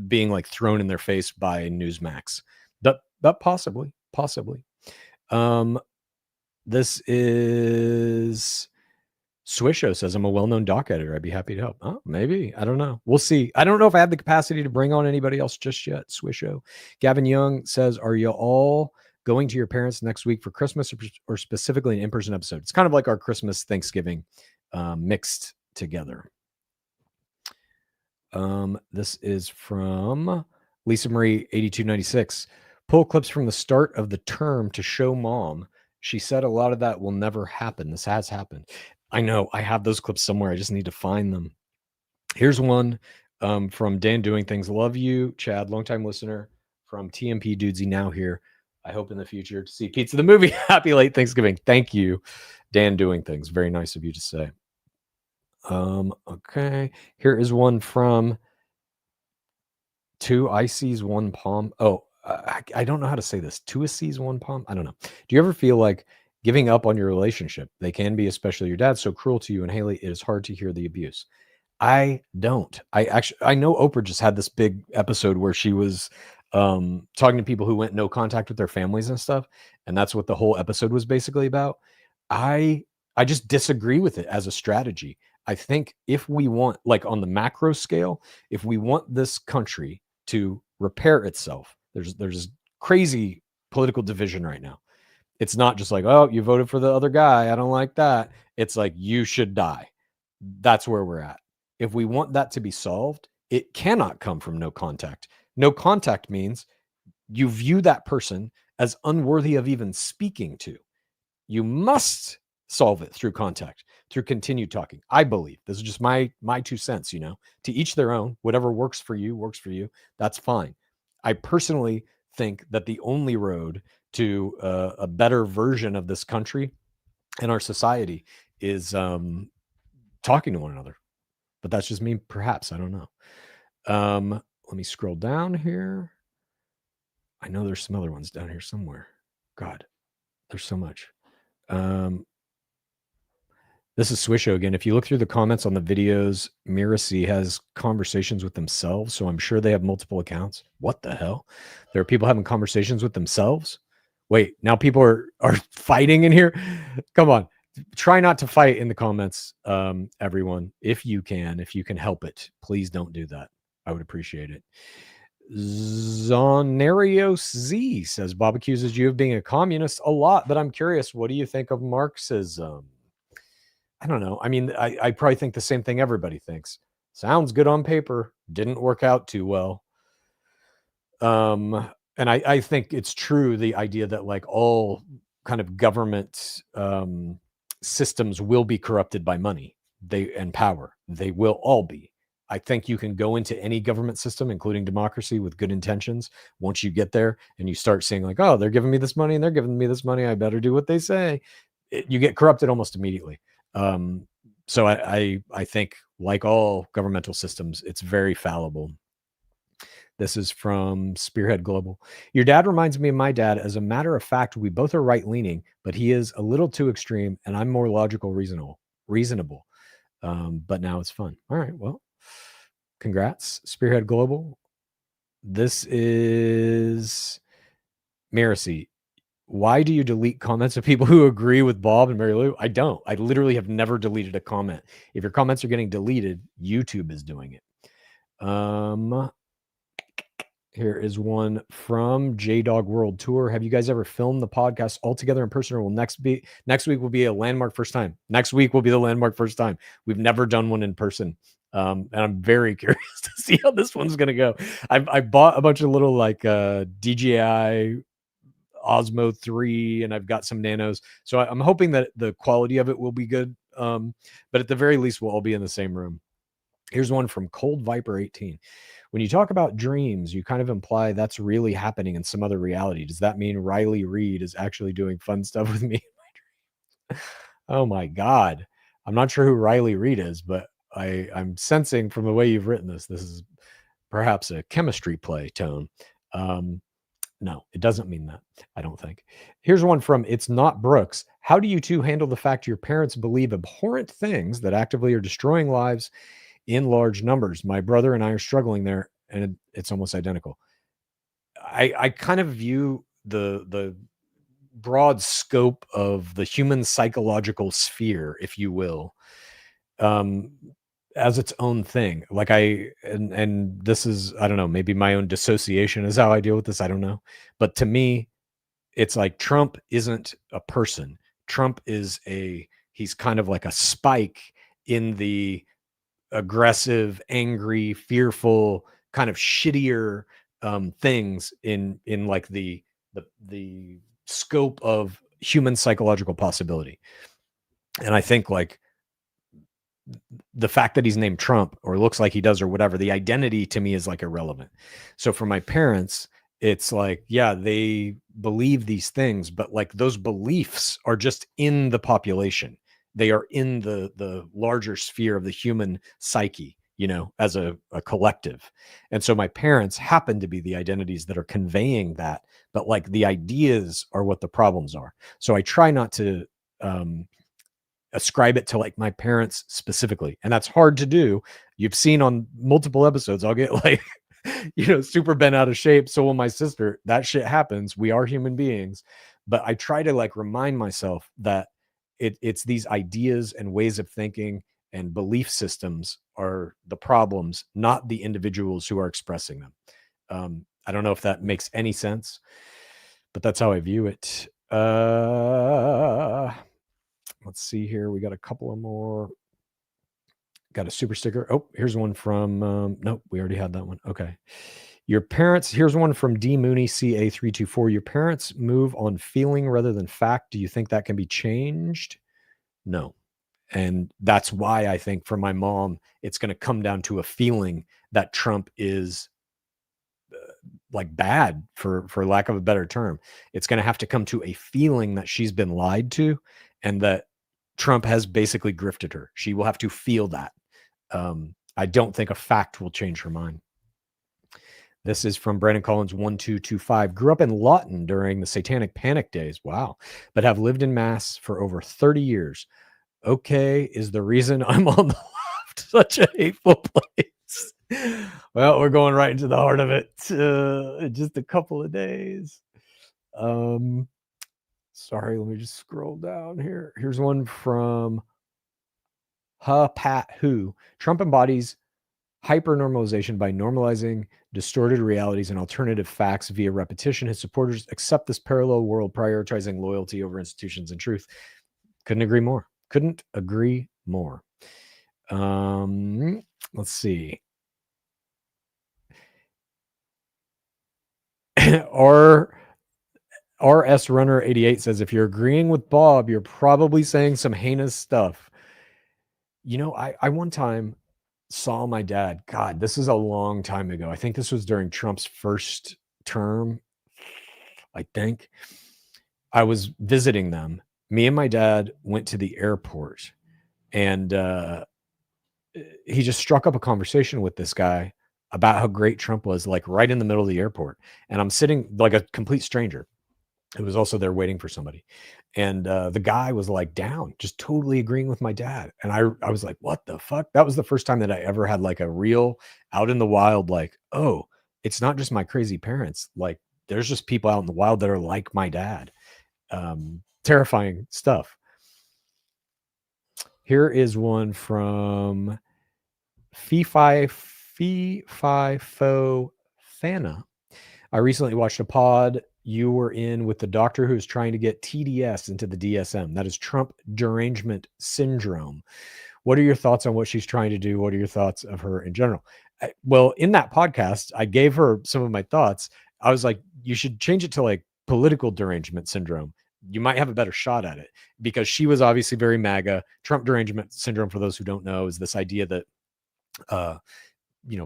being like thrown in their face by Newsmax. But possibly. This is Swisho says, I'm a well-known doc editor. I'd be happy to help. Oh, maybe. I don't know. We'll see. I don't know if I have the capacity to bring on anybody else just yet. Swisho. Gavin Young says, are you all going to your parents next week for Christmas, or specifically an in-person episode? It's kind of like our Christmas Thanksgiving mixed together. This is from Lisa Marie 8296. Pull clips from the start of the term to show mom. She said a lot of that will never happen. This has happened. I know. I have those clips somewhere. I just need to find them. Here's one from Dan Doing Things. Love you, Chad, longtime listener from TMP Dudesy, now here. I hope in the future to see Pizza the Movie. Happy late Thanksgiving. Thank you, Dan Doing Things. Very nice of you to say. Okay. Here is one from Two Ices, One Palm. Oh, I don't know how to say this. Two Ices, One Palm. I don't know. Do you ever feel like giving up on your relationship? They can be, especially your dad, so cruel to you and Haley. It is hard to hear the abuse. I don't. I know Oprah just had this big episode where she was talking to people who went no contact with their families and stuff, and that's what the whole episode was basically about. I just disagree with it as a strategy. I think if we want, like on the macro scale, if we want this country to repair itself, there's crazy political division right now. It's not just like, oh, you voted for the other guy, I don't like that. It's like, you should die. That's where we're at. If we want that to be solved, it cannot come from no contact. No contact means you view that person as unworthy of even speaking to. You must solve it through contact, through continued talking. I believe this is just my 2 cents, to each their own. Whatever works for you. That's fine. I personally think that the only road to a better version of this country and our society is talking to one another. But that's just me, perhaps. I don't know. Let me scroll down here. I know there's some other ones down here somewhere. God, there's so much. This is Swisho again. If you look through the comments on the videos, Miracy has conversations with themselves, so I'm sure they have multiple accounts. What the hell? There are people having conversations with themselves? Wait, now people are fighting in here? Come on. Try not to fight in the comments, everyone. If you can help it, please don't do that. I would appreciate it. Zonarios Z says Bob accuses you of being a communist a lot, but I'm curious, what do you think of Marxism? I don't know. I mean, I probably think the same thing everybody thinks. Sounds good on paper, didn't work out too well. And I think it's true, the idea that like all kind of government systems will be corrupted by money, and power. They will all be. I think you can go into any government system, including democracy, with good intentions. Once you get there and you start seeing like, oh, they're giving me this money and they're giving me this money, I better do what they say. You get corrupted almost immediately. So I think, like all governmental systems, it's very fallible. This is from Spearhead Global. Your dad reminds me of my dad. As a matter of fact, we both are right leaning, but he is a little too extreme, and I'm more logical, reasonable. But now it's fun. All right. Well, congrats, Spearhead Global. This is Miracy. Why do you delete comments of people who agree with Bob and Mary Lou? I don't. I literally have never deleted a comment. If your comments are getting deleted, YouTube is doing it. Here is one from J-Dog World Tour. Have you guys ever filmed the podcast all together in person, or will next week will be a landmark first time? Next week will be the landmark first time. We've never done one in person. And I'm very curious to see how this one's going to go. I bought a bunch of little like DJI Osmo 3, and I've got some nanos. So I'm hoping that the quality of it will be good. But at the very least, we'll all be in the same room. Here's one from Cold Viper 18. When you talk about dreams, you kind of imply that's really happening in some other reality. Does that mean Riley Reid is actually doing fun stuff with me in my dreams? Oh my God. I'm not sure who Riley Reid is, but I'm sensing from the way you've written this is perhaps a chemistry play tone. No, it doesn't mean that, I don't think. Here's one from It's Not Brooks. How do you two handle the fact your parents believe abhorrent things that actively are destroying lives in large numbers? My brother and I are struggling there, and it's almost identical. I kind of view the broad scope of the human psychological sphere, if you will, as its own thing. Like and this is, I don't know, maybe my own dissociation is how I deal with this. I don't know. But to me, it's like Trump isn't a person. Trump is he's kind of like a spike in the aggressive, angry, fearful, kind of shittier things in like the scope of human psychological possibility. And I think like the fact that he's named Trump or looks like he does or whatever, the identity to me is like irrelevant. So for my parents, it's like, yeah, they believe these things, but like those beliefs are just in the population. They are in the larger sphere of the human psyche, you know, as a collective. And so my parents happen to be the identities that are conveying that, but like the ideas are what the problems are. So I try not to ascribe it to like my parents specifically, and that's hard to do. You've seen on multiple episodes, I'll get like you know, super bent out of shape. So will my sister. That shit happens. We are human beings. But I try to like remind myself that it's these ideas and ways of thinking and belief systems are the problems, not the individuals who are expressing them. I don't know if that makes any sense, but that's how I view it. Let's see here. We got a couple of more. Got a super sticker. Oh, here's one from, nope, we already had that one. Okay. Your parents, here's one from D Mooney CA324. Your parents move on feeling rather than fact. Do you think that can be changed? No. And that's why I think for my mom, it's going to come down to a feeling that Trump is like bad, for lack of a better term. It's going to have to come to a feeling that she's been lied to and that Trump has basically grifted her. She will have to feel that. I don't think a fact will change her mind. This is from Brandon Collins 1225. Grew up in Lawton during the Satanic Panic days. Wow. But have lived in Mass for over 30 years. Okay, is the reason I'm on the left such a hateful place? Well, we're going right into the heart of it in just a couple of days. Sorry, let me just scroll down here. Here's one from Pat Who. Trump embodies hyper-normalization by normalizing distorted realities and alternative facts via repetition. His supporters accept this parallel world, prioritizing loyalty over institutions and truth. Couldn't agree more. Couldn't agree more. Let's see. RS Runner 88 says, if you're agreeing with Bob, you're probably saying some heinous stuff. You know, I one time saw my dad. God, this is a long time ago. I think this was during Trump's first term. I think I was visiting them. Me and my dad went to the airport, and he just struck up a conversation with this guy about how great Trump was, like right in the middle of the airport. And I'm sitting like a complete stranger who was also there waiting for somebody. And the guy was like down, just totally agreeing with my dad. And I was like, what the fuck? That was the first time that I ever had like a real out in the wild, like, oh, it's not just my crazy parents. Like, there's just people out in the wild that are like my dad. Terrifying stuff. Here is one from Fo Fana. I recently watched a pod you were in with the doctor who's trying to get TDS into the DSM. That is Trump derangement syndrome. What are your thoughts on what she's trying to do? What are your thoughts of her in general? Well, in that podcast, I gave her some of my thoughts. I was like, you should change it to like political derangement syndrome. You might have a better shot at it, because she was obviously very MAGA. Trump derangement syndrome, for those who don't know, is this idea that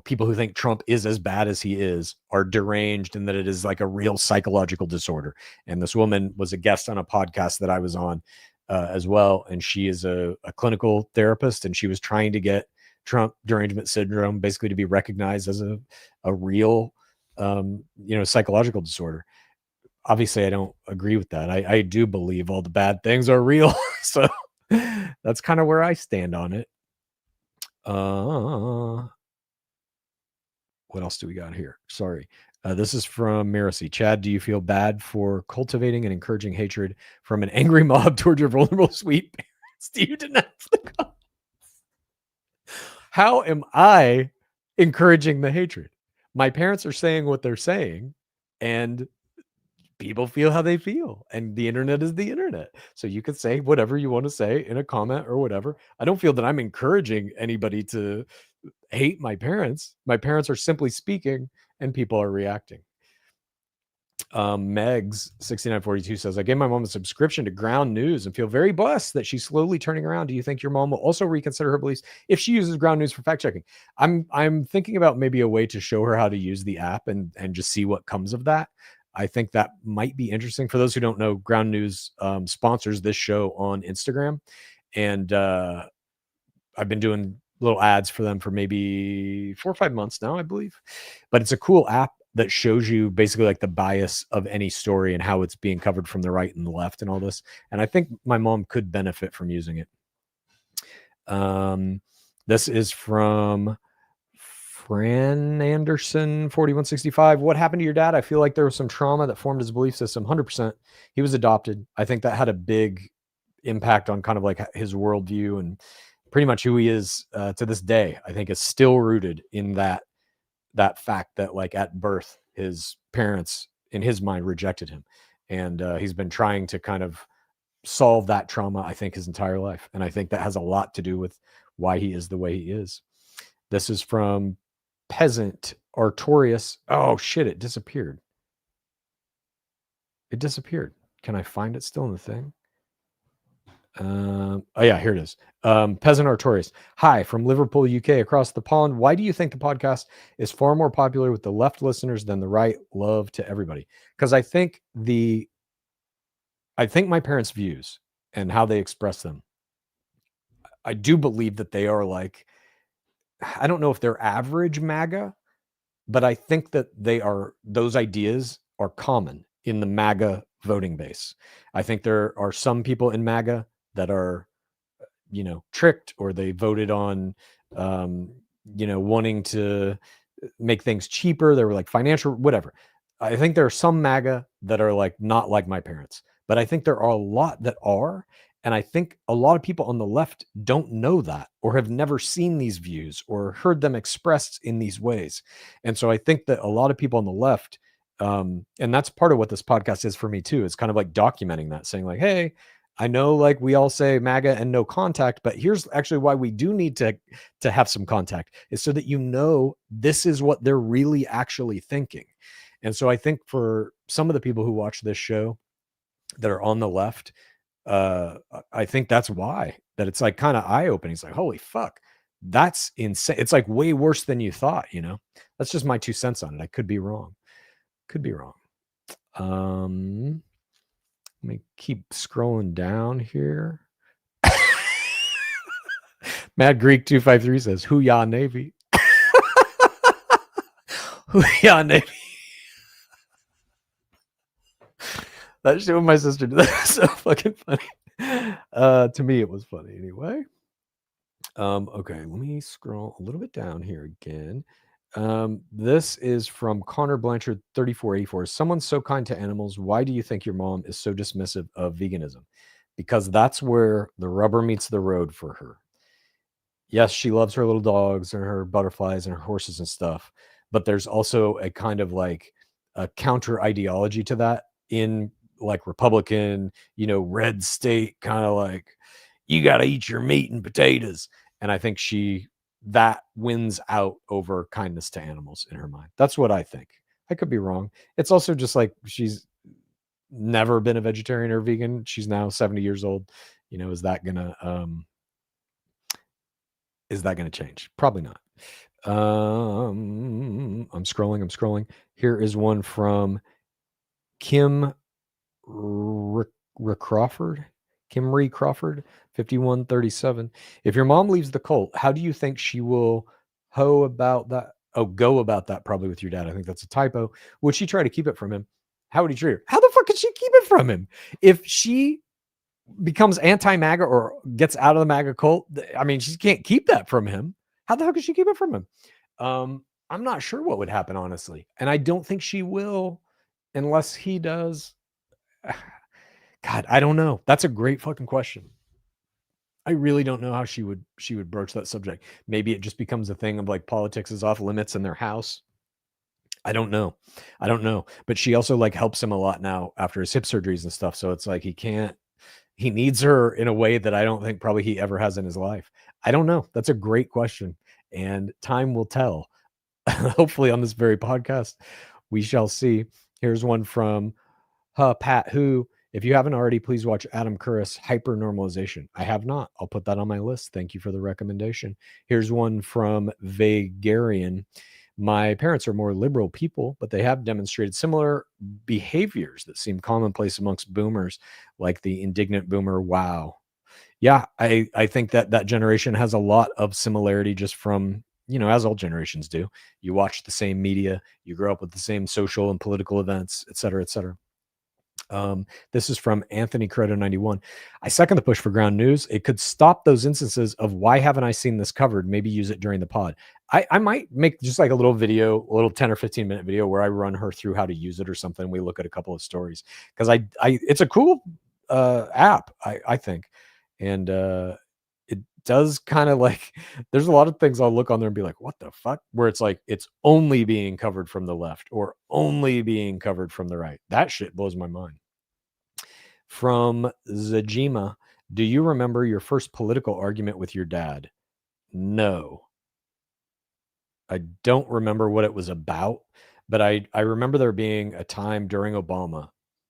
people who think Trump is as bad as he is are deranged, and that it is like a real psychological disorder. And this woman was a guest on a podcast that I was on as well. And she is a clinical therapist, and she was trying to get Trump derangement syndrome basically to be recognized as a real, psychological disorder. Obviously, I don't agree with that. I do believe all the bad things are real. So that's kind of where I stand on it. What else do we got here? Sorry. This is from Miracy. Chad, do you feel bad for cultivating and encouraging hatred from an angry mob towards your vulnerable, sweet parents? Do you denounce the comments? How am I encouraging the hatred? My parents are saying what they're saying, and people feel how they feel, and the internet is the internet. So you can say whatever you want to say in a comment or whatever. I don't feel that I'm encouraging anybody to hate my parents. My parents are simply speaking, and people are reacting. Megs 6942 says, I gave my mom a subscription to Ground News and feel very blessed that she's slowly turning around. Do you think your mom will also reconsider her beliefs if she uses Ground News for fact checking? I'm thinking about maybe a way to show her how to use the app and just see what comes of that. I think that might be interesting. For those who don't know, Ground News sponsors this show on Instagram, and I've been doing little ads for them for maybe 4 or 5 months now, I believe. But it's a cool app that shows you basically like the bias of any story and how it's being covered from the right and the left and all this. And I think my mom could benefit from using it. This is from Fran Anderson 4165. What happened to your dad? I feel like there was some trauma that formed his belief system. 100%. He was adopted. I think that had a big impact on kind of like his worldview, and pretty much who he is to this day, I think, is still rooted in that fact that like at birth, his parents in his mind rejected him. And he's been trying to kind of solve that trauma, I think, his entire life. And I think that has a lot to do with why he is the way he is. This is from Peasant Artorius. Oh shit, it disappeared. It disappeared. Can I find it still in the thing? Oh yeah, here it is. Peasant Artorius. Hi, from Liverpool, UK, across the pond. Why do you think the podcast is far more popular with the left listeners than the right? Love to everybody. Because I think my parents' views and how they express them, I do believe that they are like, I don't know if they're average MAGA, but I think that those ideas are common in the MAGA voting base. I think there are some people in MAGA that are, tricked, or they voted on, wanting to make things cheaper. They were like financial, whatever. I think there are some MAGA that are like not like my parents, but I think there are a lot that are. And I think a lot of people on the left don't know that, or have never seen these views or heard them expressed in these ways. And so I think that a lot of people on the left, and that's part of what this podcast is for me too. It's kind of like documenting that, saying like, hey, I know like we all say MAGA and no contact, but here's actually why we do need to have some contact, is so that you know this is what they're really actually thinking. And so I think for some of the people who watch this show that are on the left, uh I think that's why, that it's like kind of eye-opening. It's like, holy fuck, that's insane. It's like way worse than you thought, you know. That's just my 2 cents on it. I could be wrong. Could be wrong. Let me keep scrolling down here. Mad Greek 253 says, "Hoo-yah Navy." Hoo-yah Navy. That shit with my sister did, that was so fucking funny. To me, it was funny anyway. Okay, let me scroll a little bit down here again. This is from Connor Blanchard 3484. Someone's so kind to animals. Why do you think your mom is so dismissive of veganism? Because that's where the rubber meets the road for her. Yes, she loves her little dogs and her butterflies and her horses and stuff, but there's also a kind of like a counter ideology to that in like Republican, you know, red state kind of like, you got to eat your meat and potatoes. And I think that wins out over kindness to animals in her mind. That's what I think. I could be wrong. It's also just like she's never been a vegetarian or vegan. She's now 70 years old. You know, is that gonna change? Probably not. I'm scrolling. Here is one from Kim Crawford. Kimry Crawford, 5137. If your mom leaves the cult, how do you think she will go about that? Oh, go about that probably with your dad. I think that's a typo. Would she try to keep it from him? How would he treat her? How the fuck could she keep it from him? If she becomes anti-MAGA or gets out of the MAGA cult, I mean, she can't keep that from him. How the hell could she keep it from him? I'm not sure what would happen, honestly. And I don't think she will unless he does. God, I don't know. That's a great fucking question. I really don't know how she would broach that subject. Maybe it just becomes a thing of like politics is off limits in their house. I don't know. But she also like helps him a lot now after his hip surgeries and stuff. So it's like he needs her in a way that I don't think probably he ever has in his life. I don't know. That's a great question. And time will tell. Hopefully on this very podcast, we shall see. Here's one from Pat, who, if you haven't already, please watch Adam Curris, Hypernormalization. I have not. I'll put that on my list. Thank you for the recommendation. Here's one from Vegarian. My parents are more liberal people, but they have demonstrated similar behaviors that seem commonplace amongst boomers, like the indignant boomer. Wow. Yeah, I think that generation has a lot of similarity just from, you know, as all generations do. You watch the same media, you grow up with the same social and political events, et cetera, et cetera. This is from Anthony Credo 91. I second the push for ground news. It could stop those instances of why haven't I seen this covered? Maybe use it during the pod. I might make just like a little video, a little 10 or 15 minute video where I run her through how to use it or something. We look at a couple of stories because I it's a cool app, I think. And it does kind of like, there's a lot of things I'll look on there and be like, what the fuck? Where it's like, it's only being covered from the left or only being covered from the right. That shit blows my mind. From Zajima, do you remember your first political argument with your dad? No. I don't remember what it was about, but I remember there being a time during Obama,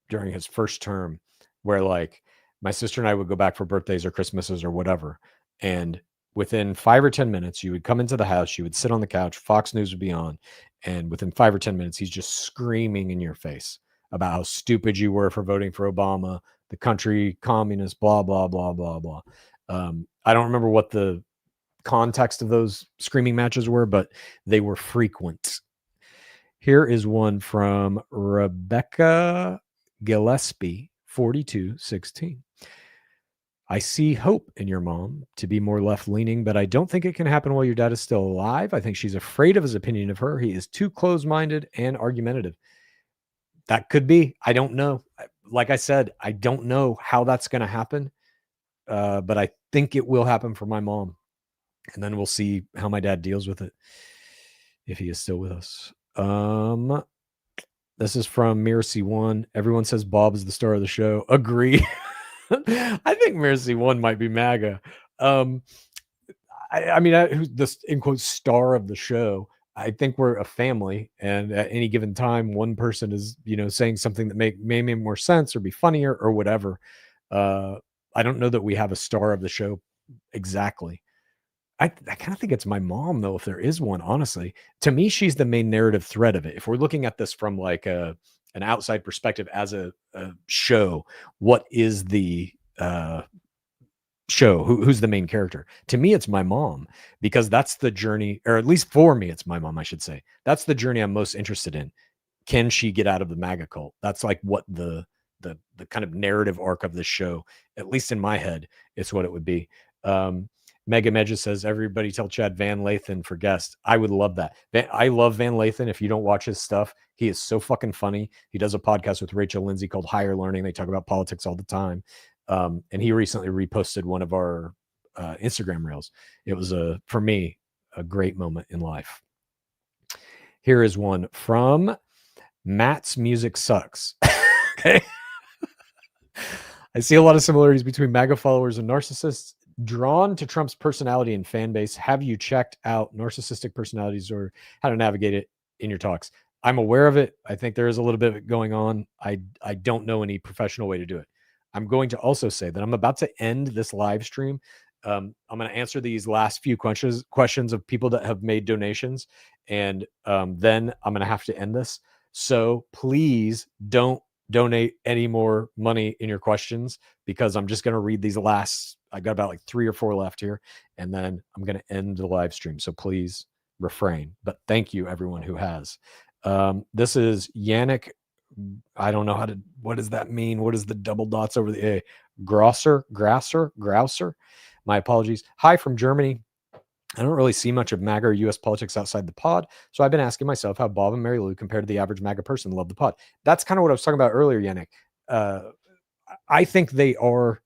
during his first term, where like my sister and I would go back for birthdays or Christmases or whatever. And within 5 or 10 minutes, you would come into the house, you would sit on the couch, Fox News would be on. And within 5 or 10 minutes, he's just screaming in your face about how stupid you were for voting for Obama, the country, communist, blah, blah, blah, blah, blah. I don't remember what the context of those screaming matches were, but they were frequent. Here is one from Rebecca Gillespie, 4216. I see hope in your mom to be more left-leaning, but I don't think it can happen while your dad is still alive. I think she's afraid of his opinion of her. He is too close-minded and argumentative. That could be. I don't know. Like I said, I don't know how that's going to happen. but I think it will happen for my mom. And then we'll see how my dad deals with it if he is still with us. This is from Mirror C1. Everyone says Bob is the star of the show. Agree. I think Mirror C1 might be MAGA. I mean, who's the in quotes star of the show? I think we're a family, and at any given time, one person is, saying something that may make more sense or be funnier or whatever. I don't know that we have a star of the show exactly. I kind of think it's my mom, though, if there is one, honestly. To me, she's the main narrative thread of it. If we're looking at this from like an outside perspective as a show, what is the show? Who's the main character? To me, it's my mom, because that's the journey, or at least for me, it's my mom, I should say. That's the journey I'm most interested in. Can she get out of the MAGA cult? That's like what the kind of narrative arc of this show, at least in my head, is what it would be. Mega Medja says, everybody tell Chad Van Lathan for guest. I would love that. I love Van Lathan. If you don't watch his stuff, he is so fucking funny. He does a podcast with Rachel Lindsay called Higher Learning. They talk about politics all the time. And he recently reposted one of our Instagram reels. It was, for me, a great moment in life. Here is one from Matt's Music Sucks. Okay. I see a lot of similarities between MAGA followers and narcissists. Drawn to Trump's personality and fan base, have you checked out narcissistic personalities or how to navigate it in your talks? I'm aware of it. I think there is a little bit of it going on. I don't know any professional way to do it. I'm going to also say that I'm about to end this live stream. I'm going to answer these last few questions of people that have made donations, and then I'm going to have to end this. So please don't donate any more money in your questions, because I'm just going to read these last. I got about like 3 or 4 left here, and then I'm going to end the live stream. So please refrain. But thank you, everyone who has. This is Yannick. I don't know what does that mean? What is the double dots over the A? Grosser. My apologies. Hi from Germany. I don't really see much of MAGA or U.S. politics outside the pod, so I've been asking myself how Bob and Mary Lou compare to the average MAGA person. Love the pod. That's kind of what I was talking about earlier, Yannick. I think they are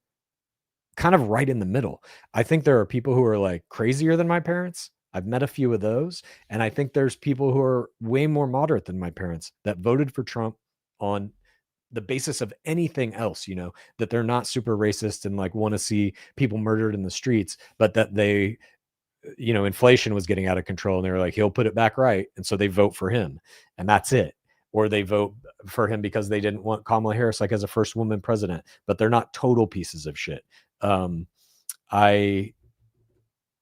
kind of right in the middle. I think there are people who are like crazier than my parents. I've met a few of those. And I think there's people who are way more moderate than my parents that voted for Trump on the basis of anything else, that they're not super racist and like want to see people murdered in the streets, but that they, inflation was getting out of control and they were like, he'll put it back right. And so they vote for him, and that's it. Or they vote for him because they didn't want Kamala Harris like as a first woman president, but they're not total pieces of shit. I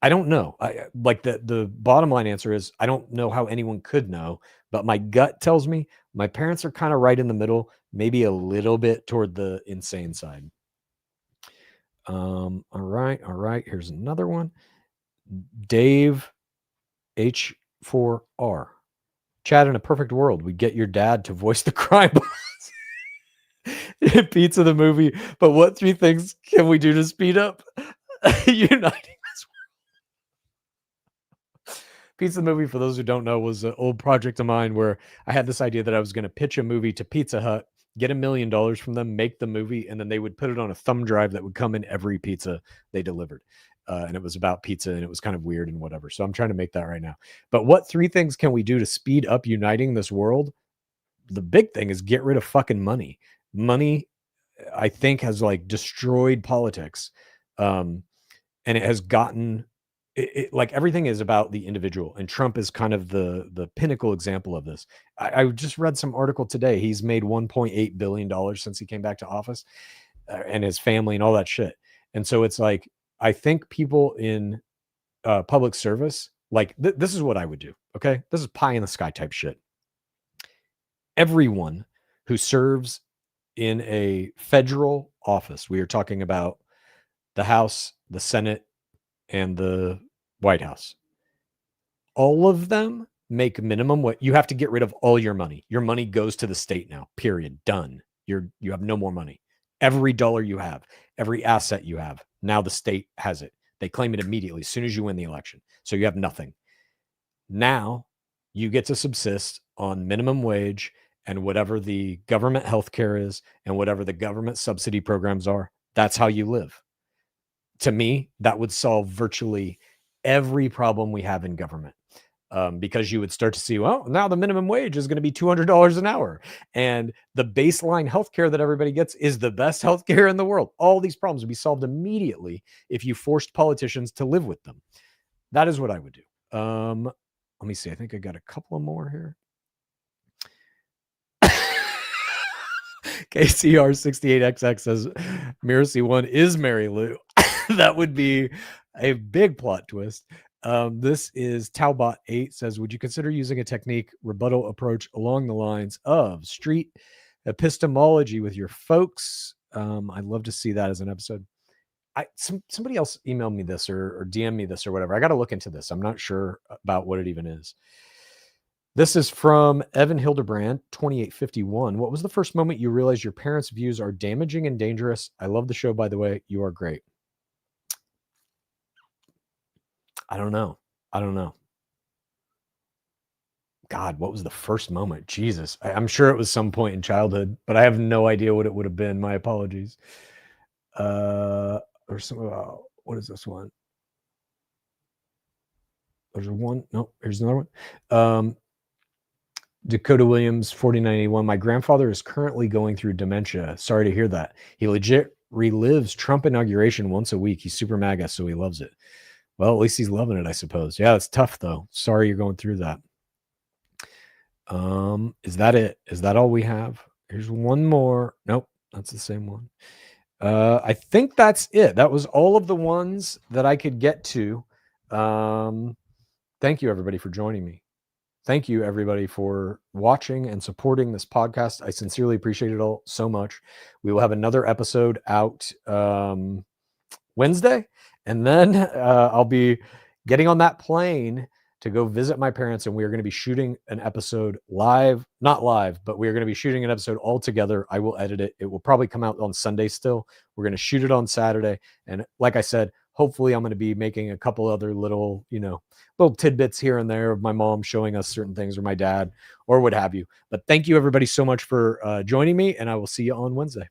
don't know. Like the bottom line answer is I don't know how anyone could know, but my gut tells me my parents are kind of right in the middle, maybe a little bit toward the insane side. All right. Here's another one. Dave H4R. Chad, in a perfect world, we get your dad to voice the crime boss in Pizza the movie. But what 3 things can we do to speed up uniting this world? Pizza the movie, for those who don't know, was an old project of mine where I had this idea that I was going to pitch a movie to Pizza Hut, get $1 million from them, make the movie, and then they would put it on a thumb drive that would come in every pizza they delivered. And it was about pizza, and it was kind of weird and whatever. So I'm trying to make that right now. But what 3 things can we do to speed up uniting this world? The big thing is get rid of fucking money. Money, I think, has like destroyed politics. And it has gotten like everything is about the individual. And Trump is kind of the pinnacle example of this. I just read some article today. He's made $1.8 billion since he came back to office, and his family and all that shit. And so it's like, I think people in public service, like this is what I would do. Okay. This is pie in the sky type shit. Everyone who serves in a federal office, we are talking about the House, the Senate, and the White House, all of them make minimum what you have to get rid of all your money. Your money goes to the state now, period. Done. You have no more money. Every dollar you have, every asset you have, now the state has it. They claim it immediately as soon as you win the election. So you have nothing. Now you get to subsist on minimum wage and whatever the government healthcare is and whatever the government subsidy programs are. That's how you live. to me, that would solve virtually every problem we have in government. Because you would start to see, well, now the minimum wage is going to be $200 an hour. And the baseline healthcare that everybody gets is the best healthcare in the world. All these problems would be solved immediately if you forced politicians to live with them. That is what I would do. Let me see. I think I got a couple of more here. KCR68XX says Miracy 1 is Mary Lou. That would be a big plot twist. This is Talbot 8 says, would you consider using a technique rebuttal approach along the lines of street epistemology with your folks? I'd love to see that as an episode. Somebody else emailed me this or DM me this or whatever. I got to look into this. I'm not sure about what it even is. This is from Evan Hildebrand, 2851. What was the first moment you realized your parents' views are damaging and dangerous? I love the show, by the way. You are great. I don't know. God, what was the first moment? Jesus. I'm sure it was some point in childhood, but I have no idea what it would have been. My apologies. Or some, what is this one? There's one. No, here's another one. Dakota Williams, 4981. My grandfather is currently going through dementia. Sorry to hear that. He legit relives Trump inauguration once a week. He's super MAGA, so he loves it. Well, at least he's loving it, I suppose. Yeah, it's tough, though. Sorry you're going through that. Is that it? Is that all we have? Here's one more. Nope, that's the same one. I think that's it. That was all of the ones that I could get to. Thank you, everybody, for joining me. Thank you, everybody, for watching and supporting this podcast. I sincerely appreciate it all so much. We will have another episode out Wednesday, and then I'll be getting on that plane to go visit my parents, and we are going to be shooting an episode live, not live, but we are going to be shooting an episode all together. I will edit it. It will probably come out on Sunday still. We're going to shoot it on Saturday. And like I said, hopefully I'm going to be making a couple other little tidbits here and there of my mom showing us certain things, or my dad, or what have you. But thank you, everybody, so much for joining me, and I will see you on Wednesday.